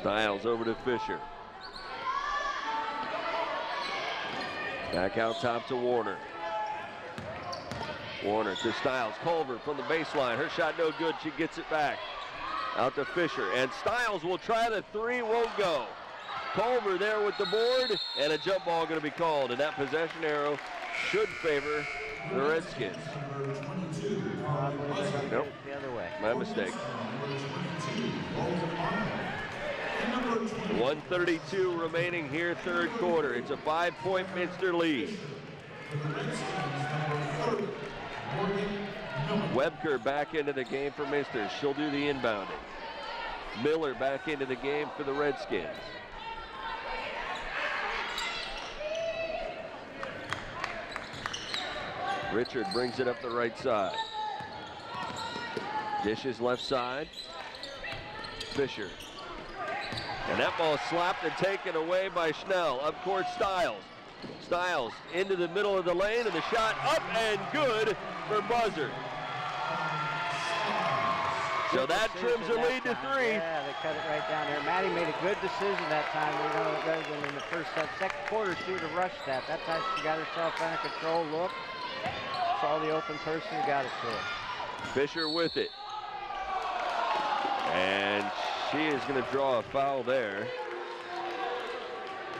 Stiles over to Fisher. Back out top to Warner. Warner to Stiles. Culver from the baseline. Her shot no good. She gets it back. Out to Fisher. And Stiles will try the three. Won't go. Culver there with the board. And a jump ball going to be called. And that possession arrow should favor the Redskins. Nope. The other way. My mistake. 1:32 remaining here, third quarter. It's a 5-point Minster lead. Webker back into the game for Minster. She'll do the inbounding. Miller back into the game for the Redskins. Richard brings it up the right side. Dishes left side. Fisher. And that ball slapped and taken away by Schnell. Up court, Stiles. Stiles into the middle of the lane, and the shot up and good for Buzzard. So that trims the lead to 3. Yeah, they cut it right down there. Maddie made a good decision that time, rather than in the second quarter, she would have rushed that. That time she got herself under control, looked, saw the open person, and got it to her. Fisher with it. And she is going to draw a foul there.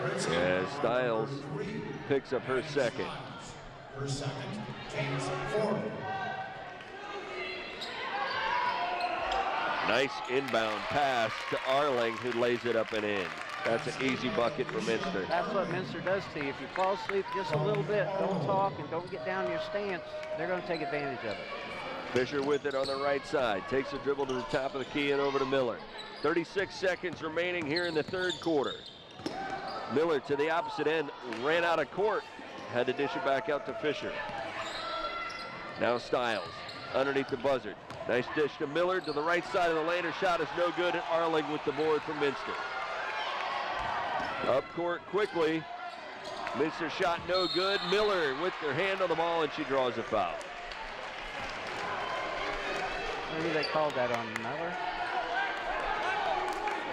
As Stiles picks up her second. Her second, James Ford. Nice inbound pass to Arling, who lays it up and in. That's an easy bucket for Minster. That's what Minster does to you. If you fall asleep just a little bit, don't talk and don't get down in your stance, they're going to take advantage of it. Fisher with it on the right side. Takes a dribble to the top of the key and over to Miller. 36 seconds remaining here in the third quarter. Miller to the opposite end, ran out of court. Had to dish it back out to Fisher. Now Stiles underneath the Buzzard. Nice dish to Miller to the right side of the lane. Her shot is no good, and Arling with the board from Minster. Up court quickly. Minster shot no good. Miller with her hand on the ball, and she draws a foul. Maybe they called that on Miller.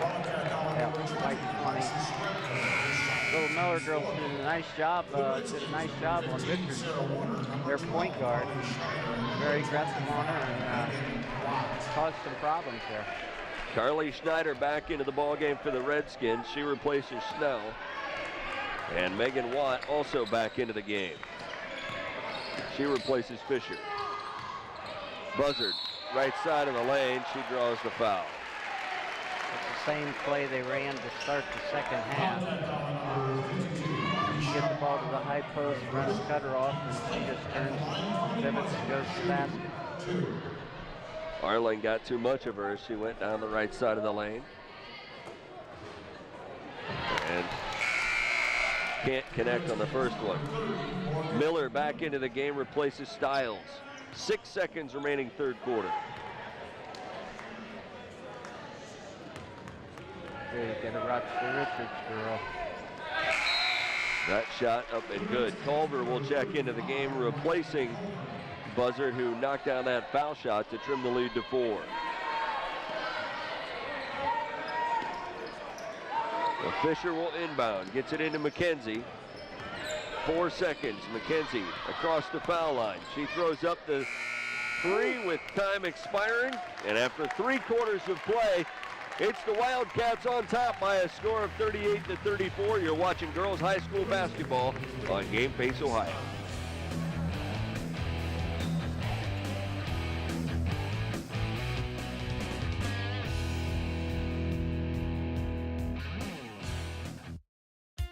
Yeah, like 20. Little Miller girls did a nice job. On Richards, their point guard. Very aggressive on her and caused some problems there. Carly Schneider back into the ballgame for the Redskins. She replaces Snell. And Megan Watt also back into the game. She replaces Fisher. Buzzard, right side of the lane. She draws the foul. It's the same play they ran to start the second half. Get the ball to the high post, run a cutter off, and she just turns, pivots, and goes to the basket. Arling got too much of her. She went down the right side of the lane. And can't connect on the first one. Miller back into the game, replaces Stiles. 6 seconds remaining third quarter. There you get a Rochester Richards girl. That shot up and good. Culver will check into the game, replacing Buzzard, who knocked down that foul shot to trim the lead to 4. Well, Fisher will inbound, gets it into McKenzie. 4 seconds, McKenzie across the foul line. She throws up the 3 with time expiring, and after 3 quarters of play, it's the Wildcats on top by a score of 38-34. You're watching girls high school basketball on Game Face Ohio.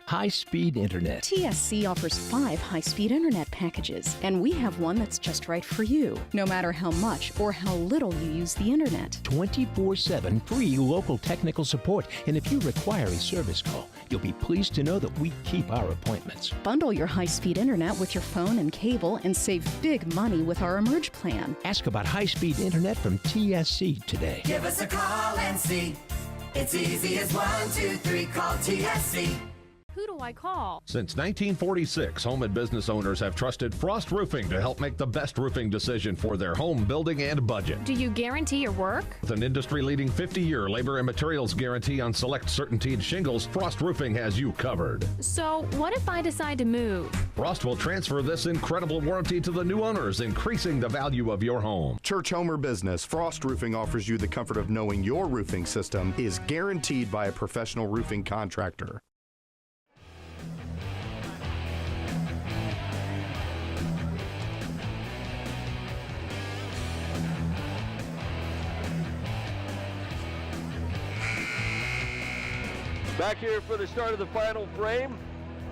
High-speed internet. TSC offers 5 high-speed internet packages, and we have one that's just right for you, no matter how much or how little you use the internet. 24/7 free local technical support, and if you require a service call, you'll be pleased to know that we keep our appointments. Bundle your high-speed internet with your phone and cable and save big money with our Emerge plan. Ask about high-speed internet from TSC today. Give us a call and see. It's easy as 1, 2, 3. Call TSC. Who do I call? Since 1946, home and business owners have trusted Frost Roofing to help make the best roofing decision for their home building and budget. Do you guarantee your work? With an industry-leading 50-year labor and materials guarantee on select CertainTeed shingles, Frost Roofing has you covered. So, what if I decide to move? Frost will transfer this incredible warranty to the new owners, increasing the value of your home. Church, home, or business, Frost Roofing offers you the comfort of knowing your roofing system is guaranteed by a professional roofing contractor. Back here for the start of the final frame.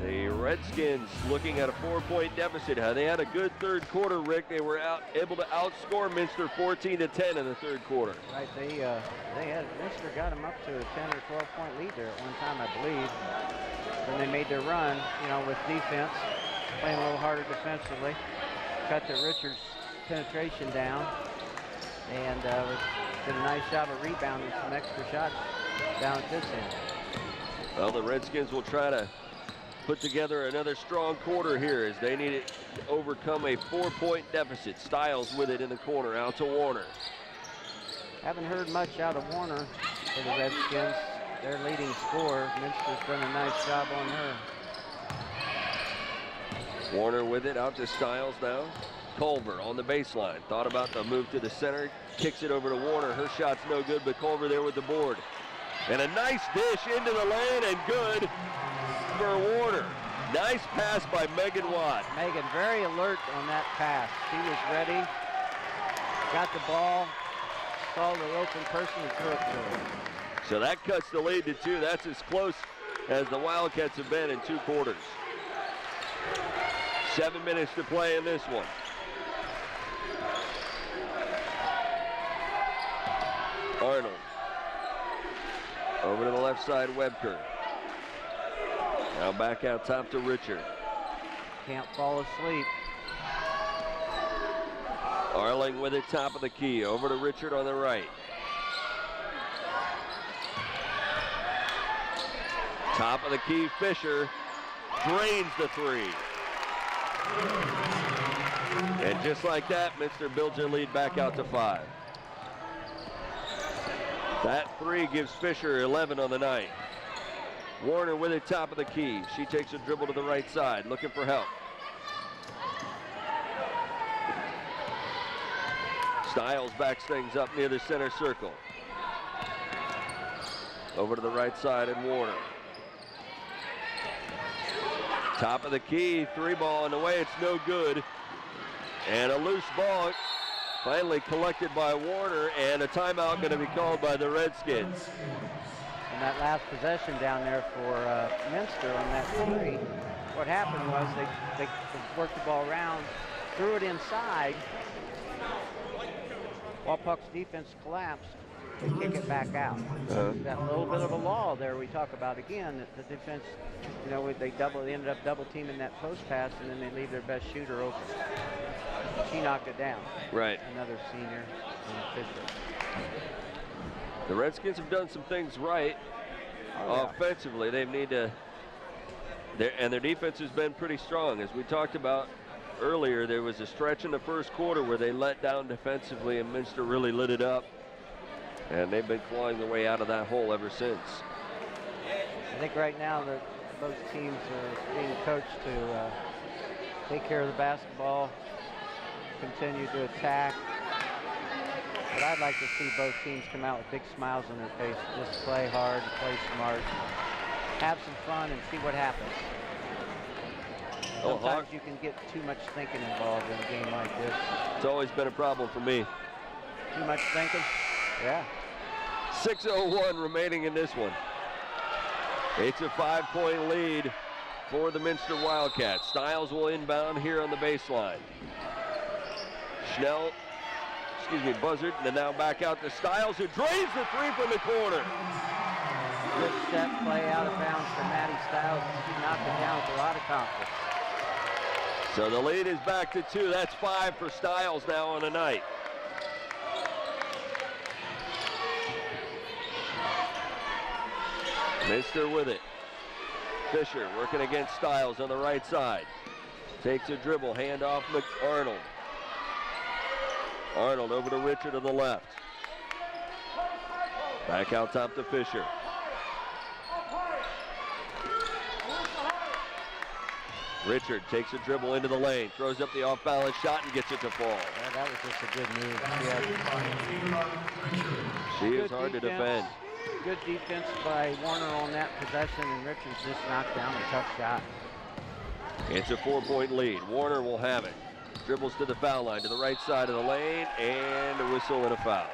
The Redskins looking at a 4-point deficit. They had a good third quarter, Rick. They were able to outscore Minster 14-10 in the third quarter. Right, Minster got them up to a 10 or 12 point lead there at one time, I believe. Then they made their run, with defense, playing a little harder defensively. Cut the Richards penetration down, and did a nice job of rebounding some extra shots down at this end. Well, the Redskins will try to put together another strong quarter here as they need to overcome a 4-point deficit. Stiles with it in the corner, out to Warner. Haven't heard much out of Warner for the Redskins. Their leading scorer. Minster's done a nice job on her. Warner with it, out to Stiles now. Culver on the baseline. Thought about the move to the center. Kicks it over to Warner. Her shot's no good, but Culver there with the board. And a nice dish into the lane, and good for Warner. Nice pass by Megan Watt. Megan very alert on that pass. She was ready, got the ball, saw the open person and threw it to her. So that cuts the lead to 2. That's as close as the Wildcats have been in 2 quarters. 7 minutes to play in this one. Arnold. Over to the left side, Webker. Now back out top to Richard. Can't fall asleep. Arling with it, top of the key. Over to Richard on the right. Top of the key, Fisher drains the 3. And just like that, Minster builds their lead back out to 5. That 3 gives Fisher 11 on the night. Warner with it, top of the key. She takes a dribble to the right side, looking for help. Stiles backs things up near the center circle. Over to the right side and Warner. Top of the key, 3 ball on the way, it's no good. And a loose ball finally collected by Warner, and a timeout going to be called by the Redskins. And that last possession down there for Minster on that 3, what happened was they worked the ball around, threw it inside. While Puck's defense collapsed, they kick it back out. That little bit of a law there we talk about again, that the defense, they ended up double teaming that post pass, and then they leave their best shooter open. She knocked it down. Right. Another senior, Fisher. The Redskins have done some things right offensively. They need to, and their defense has been pretty strong. As we talked about earlier, there was a stretch in the first quarter where they let down defensively, and Minster really lit it up. And they've been clawing their way out of that hole ever since. I think right now that both teams are being coached to take care of the basketball, continue to attack. But I'd like to see both teams come out with big smiles on their face. Just play hard, play smart, have some fun, and see what happens. Sometimes you can get too much thinking involved in a game like this. It's always been a problem for me. Too much thinking? Yeah. 6:01 remaining in this one. It's a 5-point lead for the Minster Wildcats. Stiles will inbound here on the baseline. Buzzard, and now back out to Stiles, who drains the 3 from the corner. Good set play out of bounds for Maddie Stiles. She knocked it down with a lot of confidence. So the lead is back to 2. That's 5 for Stiles now on the night. Minster with it. Fisher working against Stiles on the right side. Takes a dribble, hand off Arnold. Arnold over to Richard on the left. Back out top to Fisher. Richard takes a dribble into the lane, throws up the off-balance shot and gets it to fall. Yeah, that was just a good move. She is hard to defend. Good defense by Warner on that possession, and Richards just knocked down a tough shot. It's a 4-point lead. Warner will have it. Dribbles to the foul line, to the right side of the lane, and a whistle and a foul.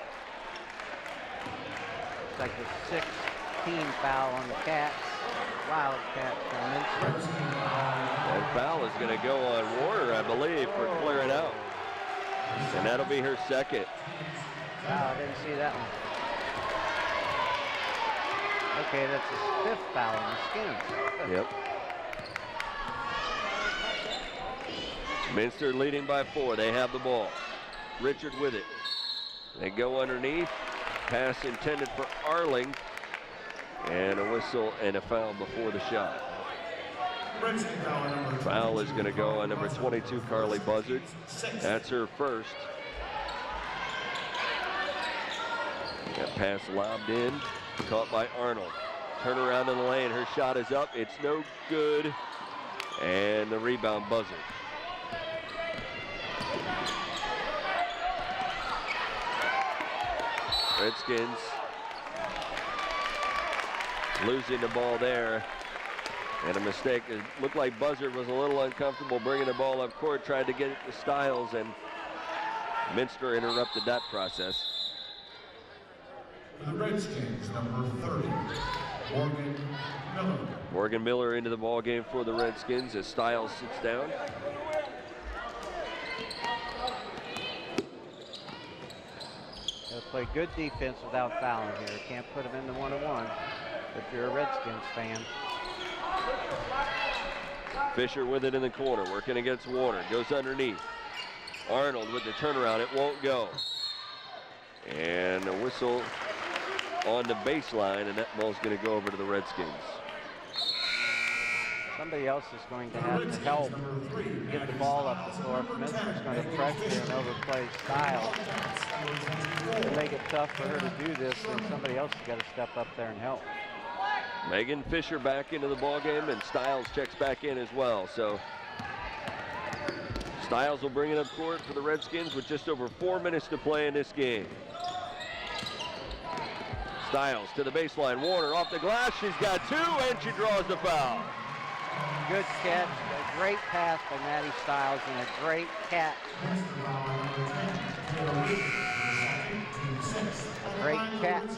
It's like the 16th foul on the Cats. Wildcats from Minster. That foul is going to go on Warner, I believe, for clearing out. And that'll be her second. Wow, I didn't see that one. Okay, that's his 5th foul on the Skins. Yep. Minster leading by 4. They have the ball. Richard with it. They go underneath. Pass intended for Arling. And a whistle and a foul before the shot. Foul is going to go on number 22, Carly Buzzard. That's her first. That pass lobbed in, caught by Arnold. Turn around in the lane, her shot is up, it's no good. And the rebound Buzzard. Redskins losing the ball there, and a mistake. It looked like Buzzard was a little uncomfortable bringing the ball up court, tried to get it to Stiles, and Minster interrupted that process. For the Redskins, number 30, Morgan Miller. Morgan Miller into the ball game for the Redskins as Stiles sits down. They'll play good defense without fouling here. Can't put them in the 1-on-1 if you're a Redskins fan. Fisher with it in the corner, working against Warner. Goes underneath. Arnold with the turnaround. It won't go. And a whistle on the baseline, and that ball's going to go over to the Redskins. Somebody else is going to have to help get the ball up the floor. Minster's going to pressure and overplay Stiles. To make it tough for her to do this, then somebody else has got to step up there and help. Megan Fisher back into the ball game, and Stiles checks back in as well. So Stiles will bring it up court for the Redskins with just over 4 minutes to play in this game. Stiles to the baseline. Warner off the glass. She's got 2, and she draws the foul. Good catch. A great pass by Maddie Stiles, and a great catch. Great catch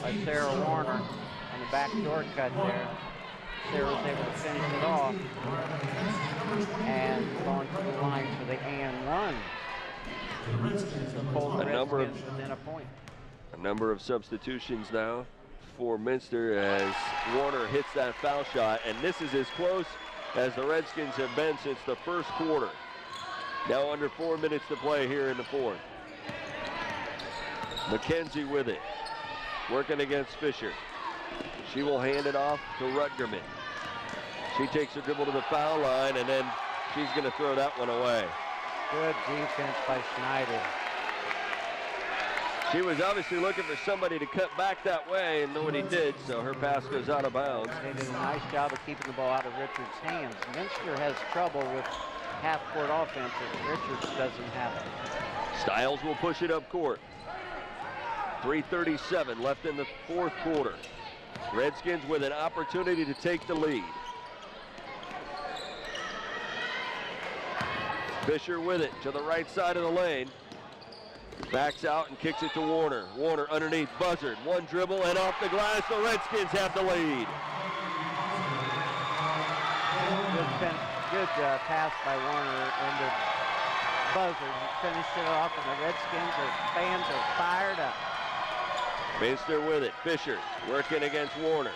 by Sarah Warner on the backdoor cut there. Sarah was able to finish it off and going to the line for the and one. A number of substitutions now for Minster as Warner hits that foul shot, and this is as close as the Redskins have been since the first quarter. Now under 4 minutes to play here in the fourth. McKenzie with it, working against Fisher. She will hand it off to Rutgerman. She takes a dribble to the foul line, and then she's going to throw that one away. Good defense by Schneider. She was obviously looking for somebody to cut back that way, and nobody did, so her pass goes out of bounds. They did a nice job of keeping the ball out of Richards' hands. Minster has trouble with half-court offense, and Richards doesn't have it. Stiles will push it up court. 3:37 left in the fourth quarter. Redskins with an opportunity to take the lead. Fisher with it to the right side of the lane. Backs out and kicks it to Warner. Warner underneath Buzzard. One dribble and off the glass. The Redskins have the lead. Good pass by Warner into Buzzard. He finished it off, and the Redskins fans are fired up. Minster with it. Fisher working against Warner.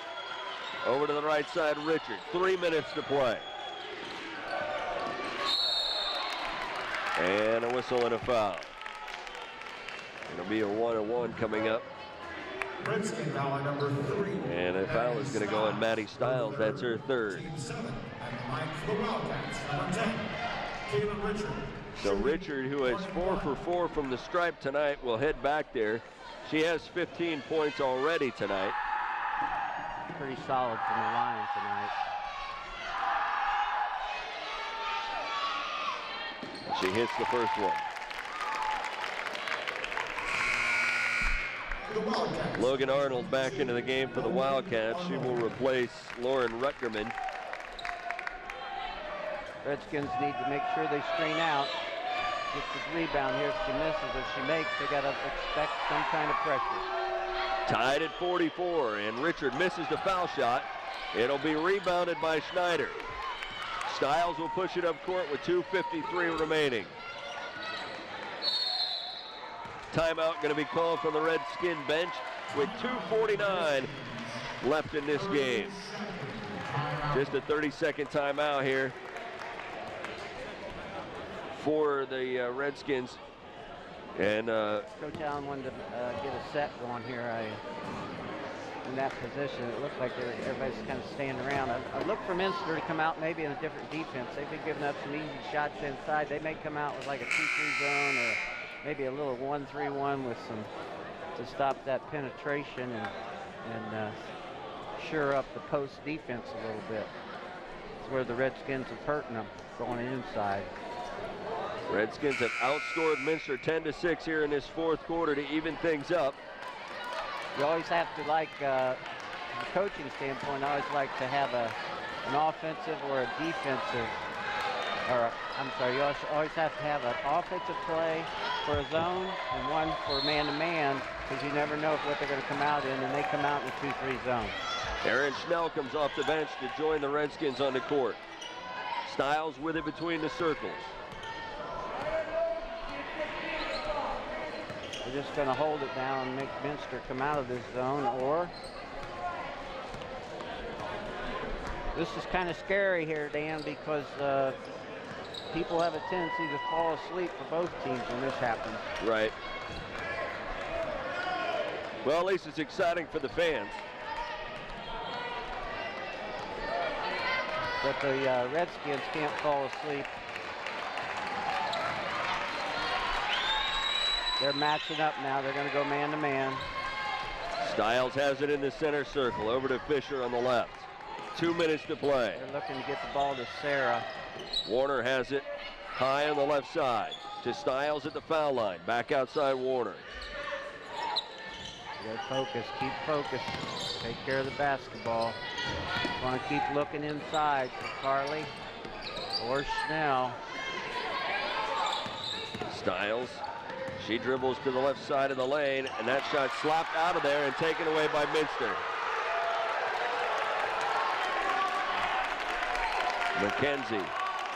Over to the right side, Richard. 3 minutes to play. And a whistle and a foul. It'll be a 1-on-1 coming up Redskin foul on number 3. And a foul is going to go on Maddie Stiles. That's her third. Team 7 and the line for the Wildcats, number 10, Kayla Richard. So Richard, who has 4 for 4 from the stripe tonight, will head back there. She has 15 points already tonight. Pretty solid from the line tonight. She hits the first one. Logan Arnold back into the game for the Wildcats. She will replace Lauren Rutgerman. Redskins need to make sure they screen out. Get the rebound here. If she misses, if she makes, they got to expect some kind of pressure. Tied at 44, and Richard misses the foul shot. It'll be rebounded by Schneider. Stiles will push it up court with 2:53 remaining. Timeout going to be called from the Redskin bench with 2:49 left in this game. Just a 30-second timeout here for the Redskins. And Coach Allen wanted to get a set going here. In that position, it looked like everybody's kind of staying around. I look for Minster to come out maybe in a different defense. They've been giving up some easy shots inside. They may come out with like a 2-3 zone or maybe a little 1-3-1 with some to stop that penetration and shore up the post defense a little bit. It's where the Redskins have hurting them going inside. Redskins have outscored Minster 10-6 here in this fourth quarter to even things up. You always have to, like, from a coaching standpoint, I always like to have an offensive or a defensive, you always have to have an offensive play for a zone and one for man-to-man, because you never know what they're going to come out in, and they come out in a 2-3 zone. Aaron Schnell comes off the bench to join the Redskins on the court. Stiles with it between the circles. We're just going to hold it down and make Minster come out of this zone, or this is kind of scary here, Dan, because people have a tendency to fall asleep for both teams when this happens. Right. Well, at least it's exciting for the fans. But the Redskins can't fall asleep. They're matching up now. They're going to go man-to-man. Stiles has it in the center circle. Over to Fisher on the left. 2 minutes to play. They're looking to get the ball to Sarah. Warner has it high on the left side. To Stiles at the foul line. Back outside Warner. Good focus. Keep focused. Take care of the basketball. Want to keep looking inside for Carly or Snell. Stiles. She dribbles to the left side of the lane, and that shot slapped out of there and taken away by Minster. McKenzie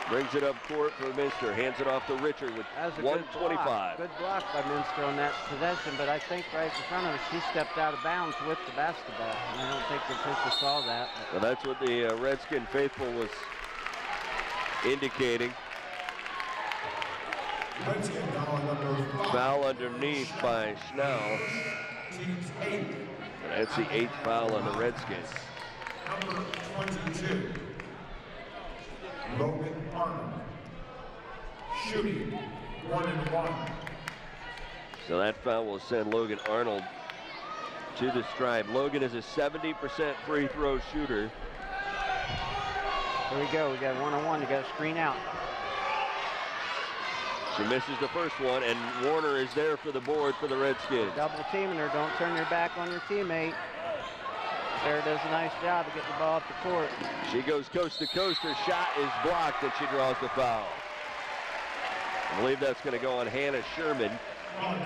brings it up court for Minster, hands it off to Richard with 1:25. Good block by Minster on that possession, but I think right in front of her, she stepped out of bounds with the basketball. And I don't think the official saw that. Well, that's what the Redskin faithful was indicating. Foul underneath by Schnell. That's the 8th foul on the Redskins. Number 22, Logan Arnold. Shooting 1-1. So that foul will send Logan Arnold to the stripe. Logan is a 70% free throw shooter. Here we go. We got 1-on-1. You got to screen out. She misses the first one, and Warner is there for the board for the Redskins. Double teaming her. Don't turn your back on your teammate. Sarah does a nice job of getting the ball up the court. She goes coast to coast. Her shot is blocked, and she draws the foul. I believe that's going to go on Hannah Sherman.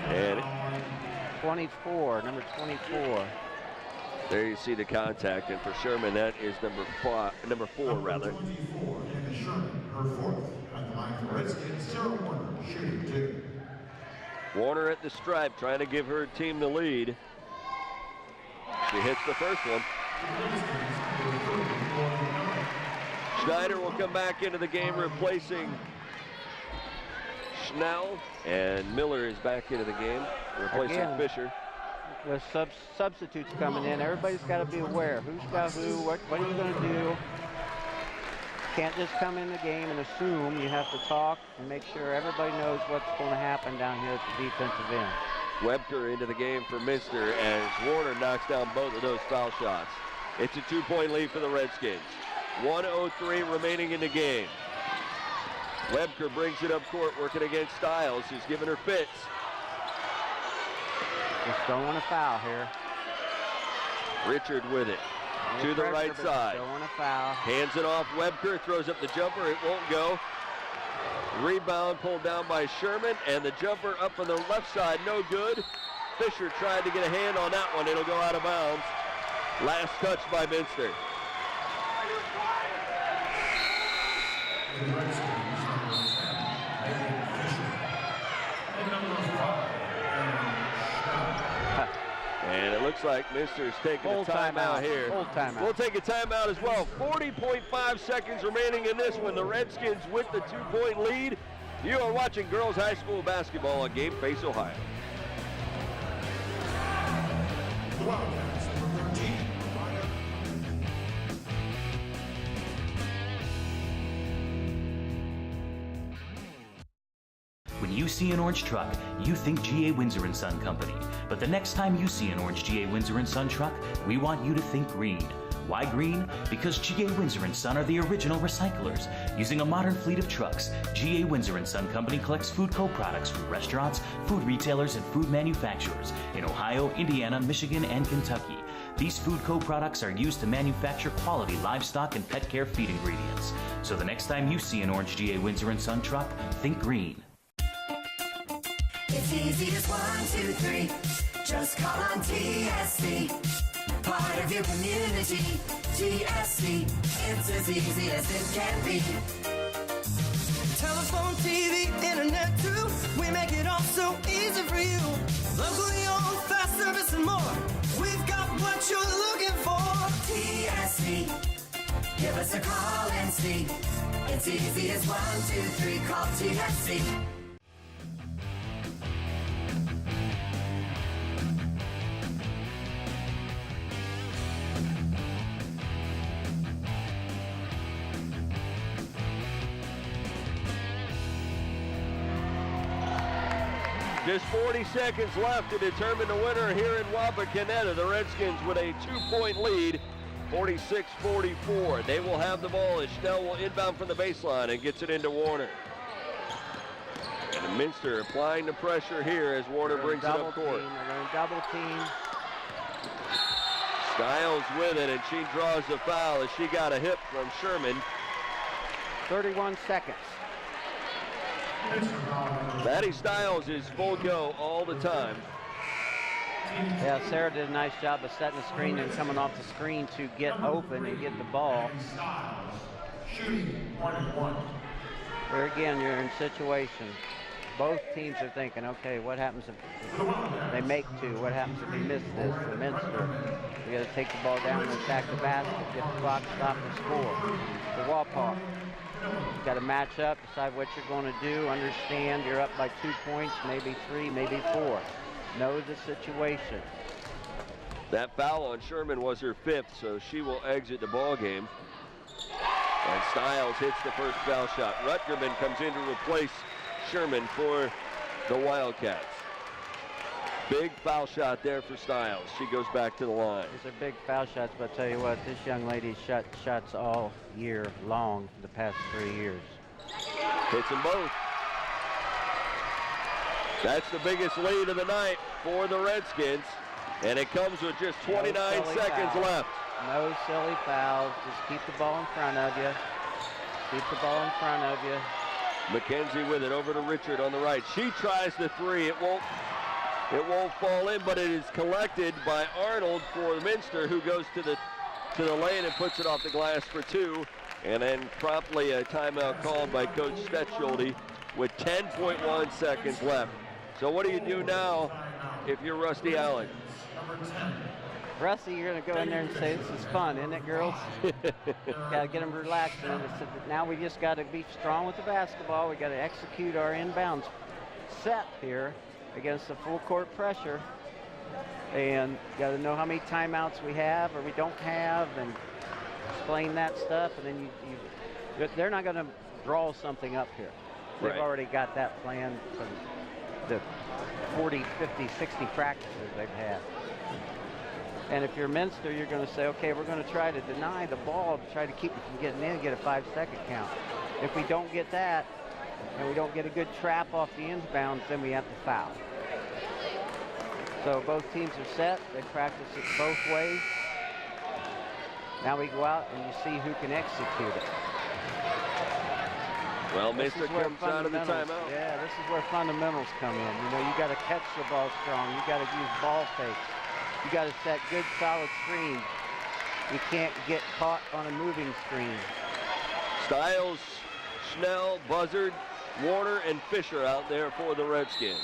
And 24, number 24. There you see the contact, and for Sherman, that is number four, rather. 24, Hannah Sherman, her 4th. At the line for Redskins, Sarah Warner, shooting 2. Warner at the stripe, trying to give her team the lead. She hits the first one. Schneider will come back into the game, replacing Schnell, and Miller is back into the game, replacing Again, Fisher. with substitutes coming in, everybody's got to be aware. Who's got who? What are you going to do? Can't just come in the game and assume. You have to talk and make sure everybody knows what's going to happen down here at the defensive end. Webker into the game for Minster as Warner knocks down both of those foul shots. It's a 2-point lead for the Redskins. 1:03 remaining in the game. Webker brings it up court, working against Stiles, who's giving her fits. Just don't want to foul here. Richard with it. To the right side. Don't want to foul. Hands it off. Webker throws up the jumper. It won't go. Rebound pulled down by Sherman, and the jumper up on the left side, no good. Fisher tried to get a hand on that one. It'll go out of bounds. Last touch by Minster. And it looks like Minster's taking a timeout here. Full timeout. We'll take a timeout as well. 40.5 seconds remaining in this one. The Redskins with the 2-point lead. You are watching girls high school basketball on Game Face Ohio. The Wildcats, number 13. When you see an orange truck, you think GA Windsor & Son Company. But the next time you see an orange GA Windsor & Son truck, we want you to think green. Why green? Because GA Windsor & Son are the original recyclers. Using a modern fleet of trucks, GA Windsor & Son Company collects food co-products from restaurants, food retailers, and food manufacturers in Ohio, Indiana, Michigan, and Kentucky. These food co-products are used to manufacture quality livestock and pet care feed ingredients. So the next time you see an orange GA Windsor & Son truck, think green. It's easy as 1, 2, 3. Just call on TSC. Part of your community. TSC. It's as easy as it can be. Telephone, TV, internet too. We make it all so easy for you. Locally owned, fast service and more. We've got what you're looking for. TSC. Give us a call and see. It's easy as 1, 2, 3. Call TSC. Just 40 seconds left to determine the winner here in Wapakoneta. The Redskins with a 2-point lead, 46-44. They will have the ball as Schnell will inbound from the baseline and gets it into Warner. And Minster applying the pressure here as Warner brings it up court. They're going to double team. Stiles with it, and she draws the foul as she got a hip from Sherman. 31 seconds. Maddie Stiles is full go all the time. Yeah, Sarah did a nice job of setting the screen and coming off the screen to get open and get the ball. Shooting 1-1. There again, you're in situation. Both teams are thinking, okay, what happens if they make two? What happens if we miss this? For Minster, we got to take the ball down and attack the basket, get the clock stopped and score. For Wapak, you've got to match up, decide what you're going to do, understand you're up by 2 points, maybe 3, maybe 4. Know the situation. That foul on Sherman was her 5th, so she will exit the ball game. And Stiles hits the first foul shot. Rutgerman comes in to replace Sherman for the Wildcats. Big foul shot there for Stiles. She goes back to the line. These are big foul shots, but I tell you what, this young lady shot shots all year long the past 3 years. Hits them both. That's the biggest lead of the night for the Redskins, and it comes with just 29 seconds left. No silly fouls. Just keep the ball in front of you. Keep the ball in front of you. McKenzie with it over to Richard on the right. She tries the three. It won't fall in, but it is collected by Arnold for Minster, who goes to the lane and puts it off the glass for 2. And then promptly a timeout called by Coach Stetschulde with 10.1 seconds left. So what do you do now if you're Rusty Allen? Rusty, you're going to go in there and say, this is fun, isn't it, girls? Got to get them relaxed. And now we just got to be strong with the basketball. We got to execute our inbounds set here against the full court pressure. And got to know how many timeouts we have or we don't have, and explain that stuff. And then they're not going to draw something up here. They've already got that planned from the 40, 50, 60 practices they've had. And if you're Minster, you're going to say, okay, we're going to try to deny the ball to try to keep it from getting in and get a 5-second count. If we don't get that, and we don't get a good trap off the inbounds, then we have to foul. So both teams are set. They practice it both ways. Now we go out and you see who can execute it. Well, Minster comes out of the timeout. Yeah, this is where fundamentals come in. You know, you got to catch the ball strong. You got to use ball fakes. You got to set good, solid screens. You can't get caught on a moving screen. Stiles, Schnell, Buzzard, Warner, and Fisher out there for the Redskins.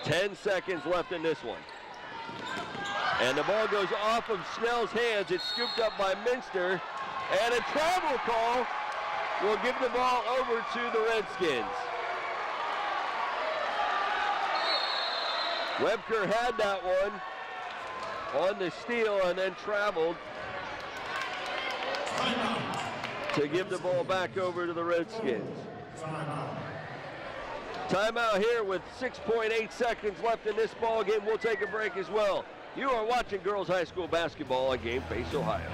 10 seconds left in this one. And the ball goes off of Schnell's hands. It's scooped up by Minster. And a travel call will give the ball over to the Redskins. Webker had that one on the steal and then traveled to give the ball back over to the Redskins. Timeout here with 6.8 seconds left in this ball game. We'll take a break as well. You are watching girls high school basketball on Game Face Ohio.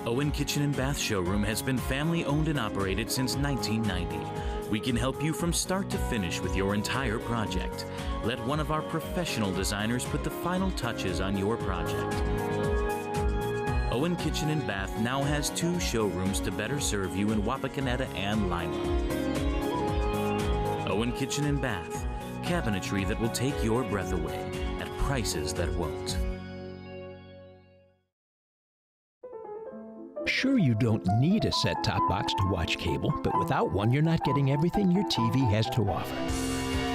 Owen Kitchen and Bath Showroom has been family owned and operated since 1990. We can help you from start to finish with your entire project. Let one of our professional designers put the final touches on your project. Owen Kitchen and Bath now has 2 showrooms to better serve you in Wapakoneta and Lima. Owen Kitchen and Bath, cabinetry that will take your breath away at prices that won't. Sure, you don't need a set-top box to watch cable, but without one, you're not getting everything your TV has to offer.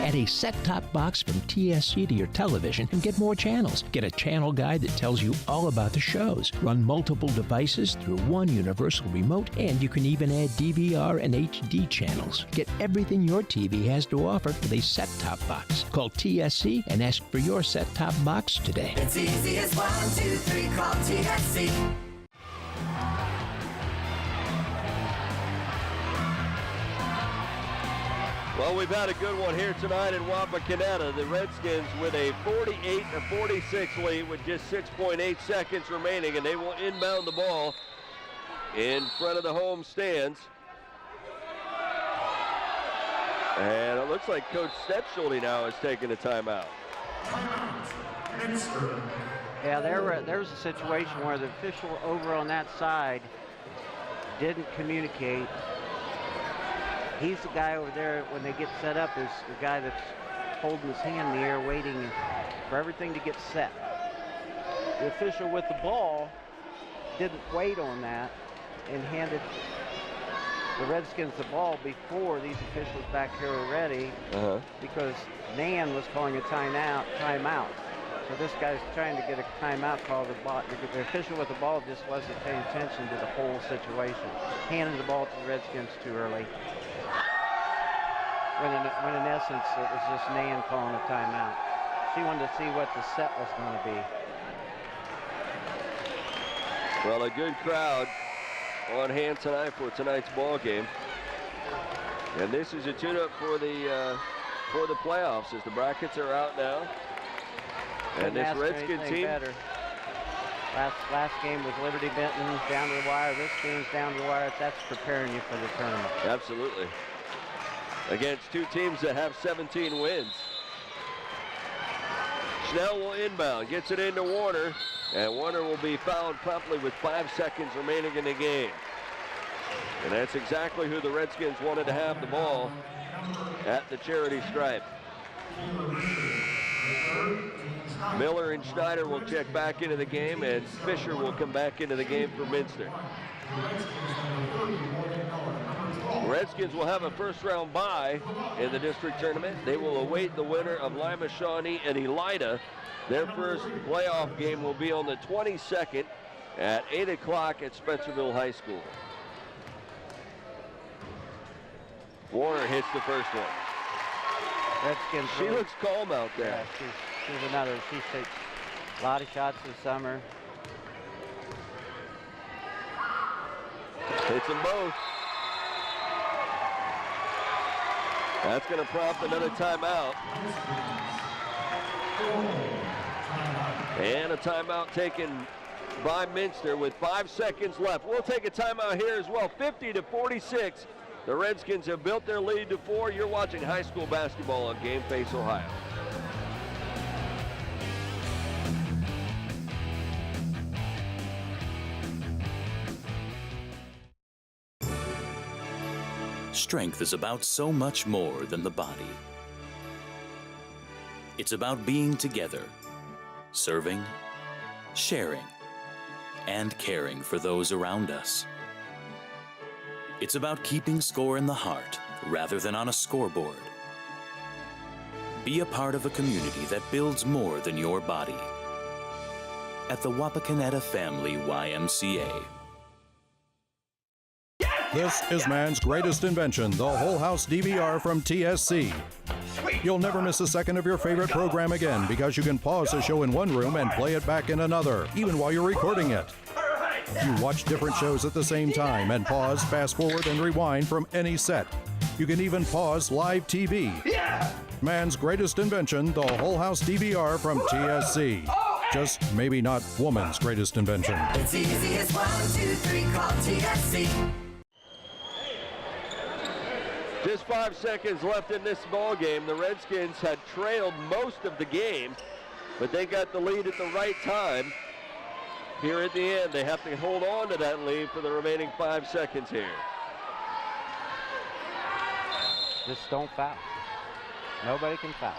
Add a set-top box from TSC to your television and get more channels. Get a channel guide that tells you all about the shows. Run multiple devices through one universal remote, and you can even add DVR and HD channels. Get everything your TV has to offer with a set-top box. Call TSC and ask for your set-top box today. It's easy as 1, 2, 3, call TSC. Well, we've had a good one here tonight in Wapakoneta. The Redskins with a 48-46 lead with just 6.8 seconds remaining, and they will inbound the ball in front of the home stands. And it looks like Coach Stetschulde now is taking a timeout. Yeah, there was a situation where the official over on that side didn't communicate. He's the guy over there when they get set up is the guy that's holding his hand in the air waiting for everything to get set. The official with the ball didn't wait on that and handed the Redskins the ball before these officials back here were ready because Nan was calling a timeout. So this guy's trying to get a timeout call. The official with the ball just wasn't paying attention to the whole situation. Handed the ball to the Redskins too early. When in essence it was just Nan calling a timeout. She wanted to see what the set was going to be. Well, a good crowd on hand tonight for tonight's ball game. And this is a tune-up for the playoffs as the brackets are out now. And this Redskins team. Better. Last game was Liberty Benton down to the wire. This game's down to the wire. That's preparing you for the tournament. Absolutely. Against 2 teams that have 17 wins. Schnell will inbound, gets it into Warner, and Warner will be fouled promptly with 5 seconds remaining in the game. And that's exactly who the Redskins wanted to have the ball at the charity stripe. Miller and Schneider will check back into the game, and Fisher will come back into the game for Minster. The Redskins will have a first-round bye in the district tournament. They will await the winner of Lima Shawnee and Elida. Their first playoff game will be on the 22nd at 8 o'clock at Spencerville High School. Warner hits the first one. Redskins. She looks calm out there. Yeah, she's another. She's takes a lot of shots this summer. Hits them both. That's going to prompt another timeout. And a timeout taken by Minster with 5 seconds left. We'll take a timeout here as well. 50-46. The Redskins have built their lead to 4. You're watching high school basketball on Game Face Ohio. Strength is about so much more than the body. It's about being together, serving, sharing, and caring for those around us. It's about keeping score in the heart rather than on a scoreboard. Be a part of a community that builds more than your body. At the Wapakoneta Family YMCA. This is man's greatest invention, the Whole House DVR from TSC. You'll never miss a second of your favorite program again because you can pause a show in one room and play it back in another, even while you're recording it. You watch different shows at the same time and pause, fast forward, and rewind from any set. You can even pause live TV. Man's greatest invention, the Whole House DVR from TSC. Just maybe not woman's greatest invention. It's easy as 1, 2, 3, call TSC. Just 5 seconds left in this ball game. The Redskins had trailed most of the game, but they got the lead at the right time. Here at the end, they have to hold on to that lead for the remaining 5 seconds here. Just don't foul. Nobody can foul.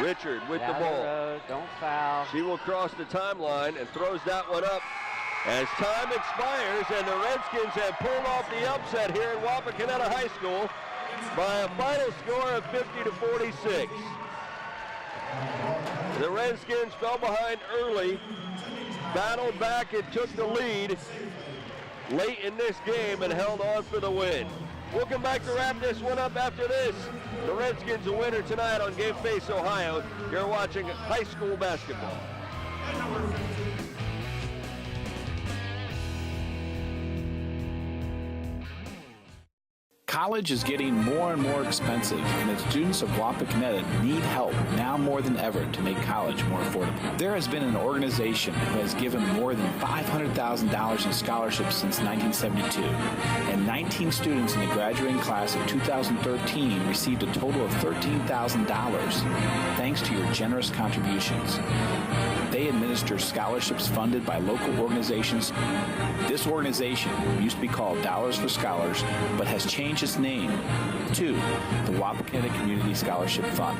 Richard with the ball. Don't foul. She will cross the timeline and throws that one up as time expires, and the Redskins have pulled off the upset here at Wapakoneta High School by a final score of 50-46. The Redskins fell behind early, battled back and took the lead late in this game and held on for the win. We'll come back to wrap this one up after this. The Redskins a winner tonight on Game Face Ohio. You're watching high school basketball. College is getting more and more expensive, and the students of Wapakoneta need help now more than ever to make college more affordable. There has been an organization who has given more than $500,000 in scholarships since 1972, and 19 students in the graduating class of 2013 received a total of $13,000 thanks to your generous contributions. They administer scholarships funded by local organizations. This organization used to be called Dollars for Scholars, but has changed its name to the Wapakoneta Community Scholarship Fund.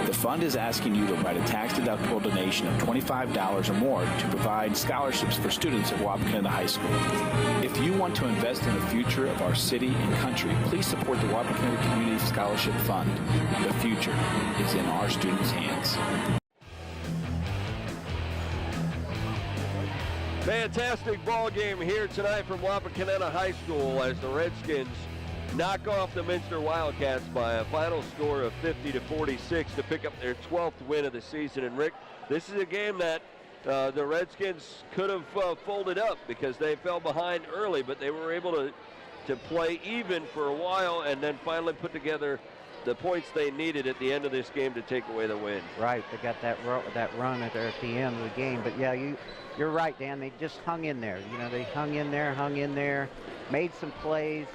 The fund is asking you to write a tax-deductible donation of $25 or more to provide scholarships for students at Wapakoneta High School. If you want to invest in the future of our city and country, please support the Wapakoneta Community Scholarship Fund. The future is in our students' hands. Fantastic ball game here tonight from Wapakoneta High School as the Redskins knock off the Minster Wildcats by a final score of 50-46 to pick up their 12th win of the season. And Rick, this is a game that the Redskins could have folded up because they fell behind early, but they were able to play even for a while and then finally put together the points they needed at the end of this game to take away the win. Right, they got that run at the end of the game. But yeah, you're right, Dan. They just hung in there. You know, they hung in there, made some plays,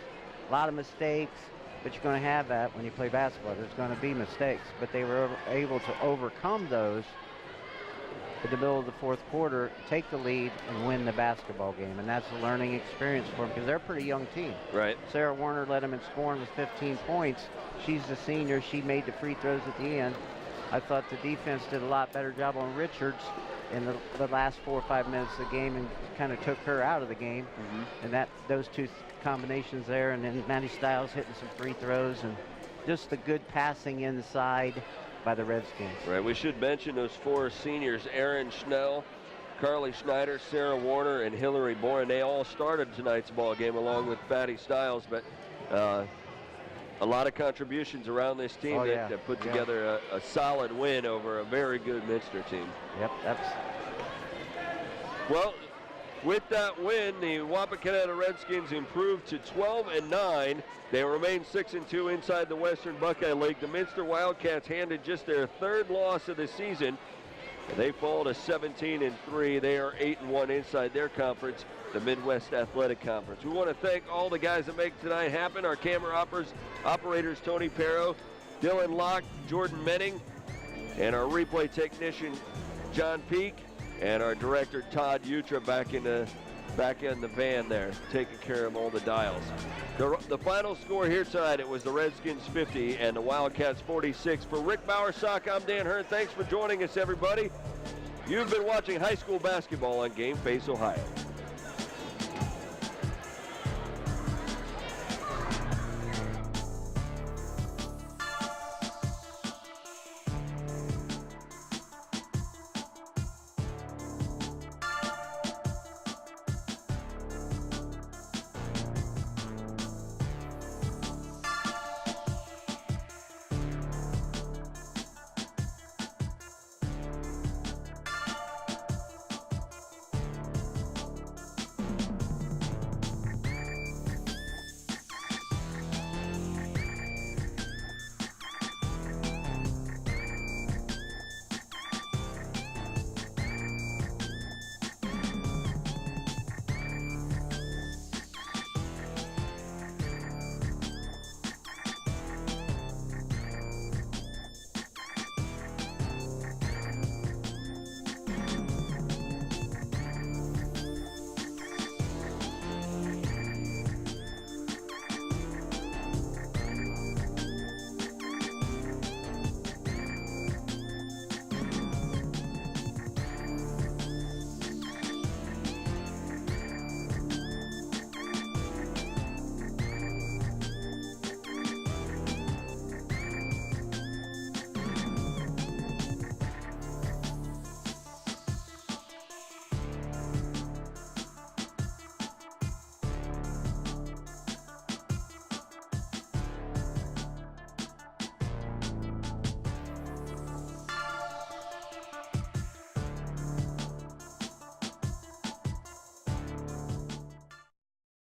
a lot of mistakes. But you're going to have that when you play basketball. There's going to be mistakes. But they were able to overcome those in the middle of the fourth quarter, take the lead, and win the basketball game. And that's a learning experience for them because they're a pretty young team. Right. Sarah Warner led them in scoring with 15 points. She's the senior. She made the free throws at the end. I thought the defense did a lot better job on Richards in the last 4 or 5 minutes of the game and kind of took her out of the game. And those two combinations there, and then Maddie Stiles hitting some free throws, and just the good passing inside by the Redskins. Right, we should mention those 4 seniors, Erin Schnell, Carly Schneider, Sarah Warner, and Hillary Boren. They all started tonight's ball game along with Patty Stiles, but A lot of contributions around this team that put together a solid win over a very good Minster team. Yep, Well, with that win, the Wapakoneta Redskins improved to 12-9. They remain 6-2 inside the Western Buckeye League. The Minster Wildcats handed just their third loss of the season. They fall to 17-3. They are 8-1 inside their conference, the Midwest Athletic Conference. We want to thank all the guys that make tonight happen. Our camera operators Tony Perro, Dylan Locke, Jordan Menning, and our replay technician John Peak, and our director Todd Utra back in the van there, taking care of all the dials. The final score here tonight, it was the Redskins 50 and the Wildcats 46. For Rick Bowersock, I'm Dan Hirn. Thanks for joining us, everybody. You've been watching high school basketball on Game Face Ohio.